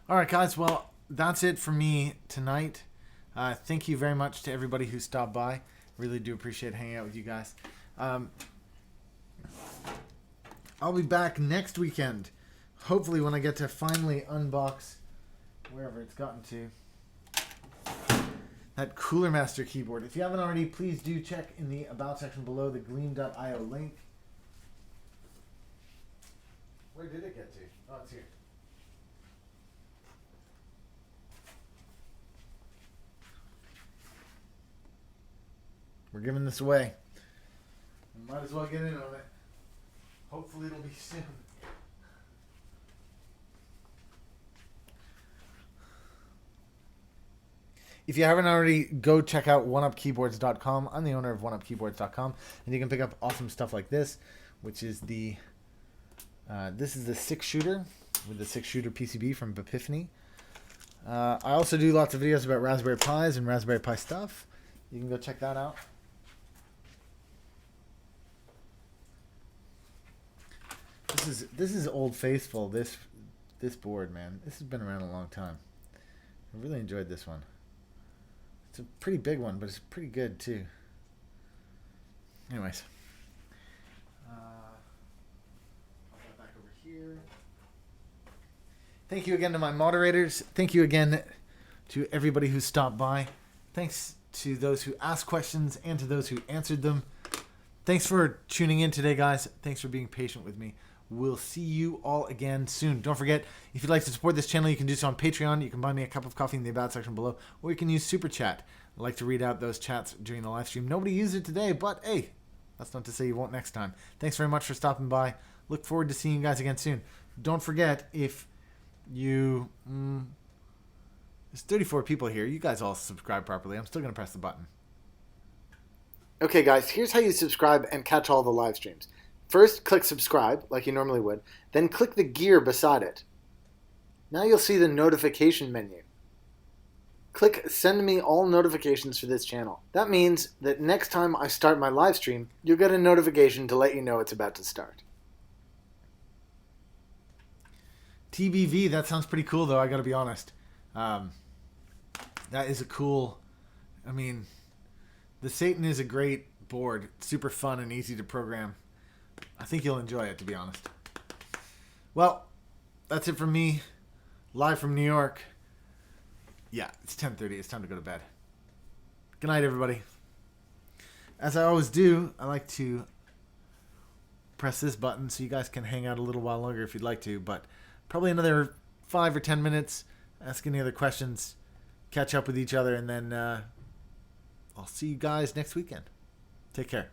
All right, guys. Well, that's it for me tonight. Thank you very much to everybody who stopped by. Really do appreciate hanging out with you guys. I'll be back next weekend. Hopefully when I get to finally unbox wherever it's gotten to. That Cooler Master keyboard. If you haven't already, please do check in the About section below the gleam.io link. Where did it get to? Oh, it's here. We're giving this away. Might as well get in on it. Hopefully it'll be soon. If you haven't already, go check out 1upkeyboards.com. I'm the owner of 1upkeyboards.com, and you can pick up awesome stuff like this, which is the this is the 6-shooter with the 6-shooter PCB from Epiphany. I also do lots of videos about Raspberry Pis and Raspberry Pi stuff. You can go check that out. This is old faithful. This board, man. This has been around a long time. I really enjoyed this one. It's a pretty big one, but it's pretty good too. Anyways. I'll get back over here. Thank you again to my moderators. Thank you again to everybody who stopped by. Thanks to those who asked questions and to those who answered them. Thanks for tuning in today, guys. Thanks for being patient with me. We'll see you all again soon. Don't forget, if you'd like to support this channel, you can do so on Patreon. You can buy me a cup of coffee in the About section below, or you can use Super Chat. I like to read out those chats during the live stream. Nobody used it today, but hey, that's not to say you won't next time. Thanks very much for stopping by. Look forward to seeing you guys again soon. Don't forget, if you... there's 34 people here. You guys all subscribe properly. I'm still going to press the button. Okay, guys, here's how you subscribe and catch all the live streams. First, click subscribe, like you normally would. Then click the gear beside it. Now you'll see the notification menu. Click send me all notifications for this channel. That means that next time I start my live stream, you'll get a notification to let you know it's about to start. TBV, that sounds pretty cool, though, I gotta be honest. That is a cool... I mean, the Satan is a great board. It's super fun and easy to program. I think you'll enjoy it, to be honest. Well, that's it from me. Live from New York. Yeah, it's 10:30. It's time to go to bed. Good night, everybody. As I always do, I like to press this button so you guys can hang out a little while longer if you'd like to, but probably another 5 or 10 minutes. Ask any other questions, catch up with each other, and then I'll see you guys next weekend. Take care.